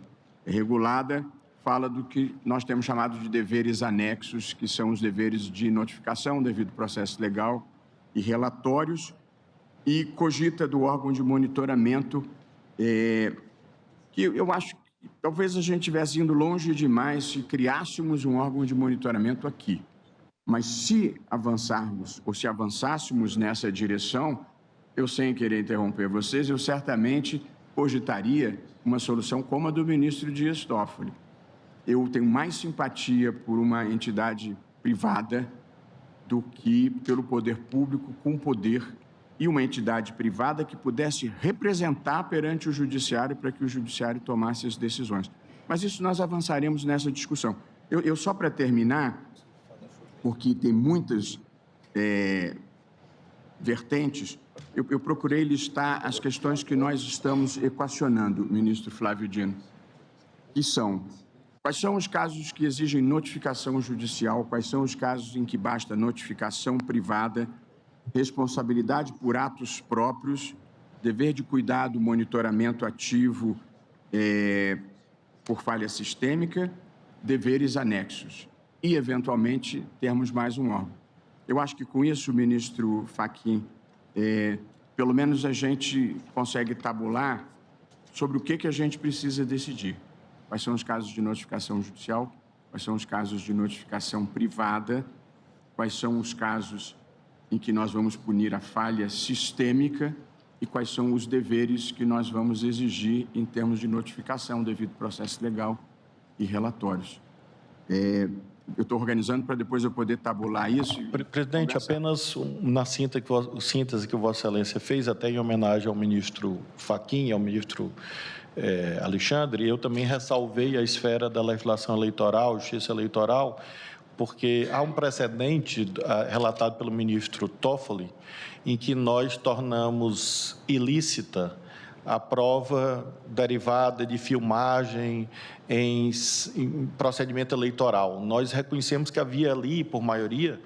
regulada, fala do que nós temos chamado de deveres anexos, que são os deveres de notificação, devido processo legal e relatórios, e cogita do órgão de monitoramento, que eu acho que talvez a gente estivesse indo longe demais se criássemos um órgão de monitoramento aqui. Mas se avançarmos, ou se avançássemos nessa direção, eu, sem querer interromper vocês, eu certamente cogitaria uma solução como a do ministro Dias Toffoli. Eu tenho mais simpatia por uma entidade privada do que pelo poder público com poder, e uma entidade privada que pudesse representar perante o judiciário para que o judiciário tomasse as decisões. Mas isso nós avançaremos nessa discussão. Eu só para terminar, porque tem muitas vertentes, eu procurei listar as questões que nós estamos equacionando, ministro Flávio Dino, que são: quais são os casos que exigem notificação judicial, quais são os casos em que basta notificação privada, responsabilidade por atos próprios, dever de cuidado, monitoramento ativo por falha sistêmica, deveres anexos e, eventualmente, termos mais um órgão. Eu acho que com isso, ministro Fachin, pelo menos a gente consegue tabular sobre o que a gente precisa decidir. Quais são os casos de notificação judicial, quais são os casos de notificação privada, quais são os casos em que nós vamos punir a falha sistêmica e quais são os deveres que nós vamos exigir em termos de notificação, devido processo legal e relatórios. Eu estou organizando para depois eu poder tabular isso. Presidente, conversar. Apenas na síntese que Vossa Excelência fez, até em homenagem ao ministro Fachin, ao ministro Alexandre, eu também ressalvei a esfera da legislação eleitoral, justiça eleitoral, porque há um precedente relatado pelo ministro Toffoli, em que nós tornamos ilícita a prova derivada de filmagem em procedimento eleitoral. Nós reconhecemos que havia ali, por maioria,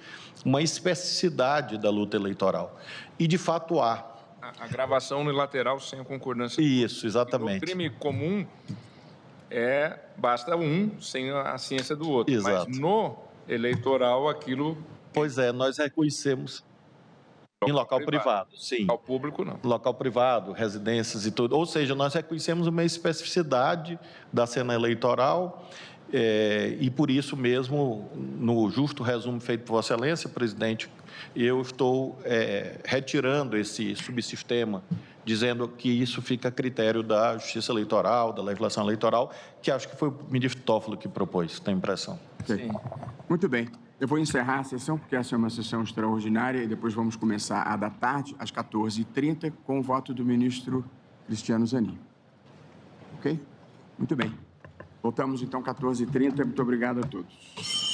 uma especificidade da luta eleitoral. E, de fato, há. A gravação unilateral sem a concordância. Isso, exatamente. O crime comum basta um sem a ciência do outro. Exato. Mas no eleitoral, aquilo... Pois é, nós reconhecemos em local privado, sim. Local público, não. Local privado, residências e tudo. Ou seja, nós reconhecemos uma especificidade da cena eleitoral e, por isso mesmo, no justo resumo feito por Vossa Excelência, presidente, eu estou retirando esse subsistema, dizendo que isso fica a critério da Justiça Eleitoral, da legislação eleitoral, que acho que foi o ministro Toffoli que propôs, tem impressão. Sim. Muito bem. Eu vou encerrar a sessão, porque essa é uma sessão extraordinária, e depois vamos começar a da tarde, às 14h30, com o voto do ministro Cristiano Zanin. Ok? Muito bem. Voltamos, então, 14h30. Muito obrigado a todos.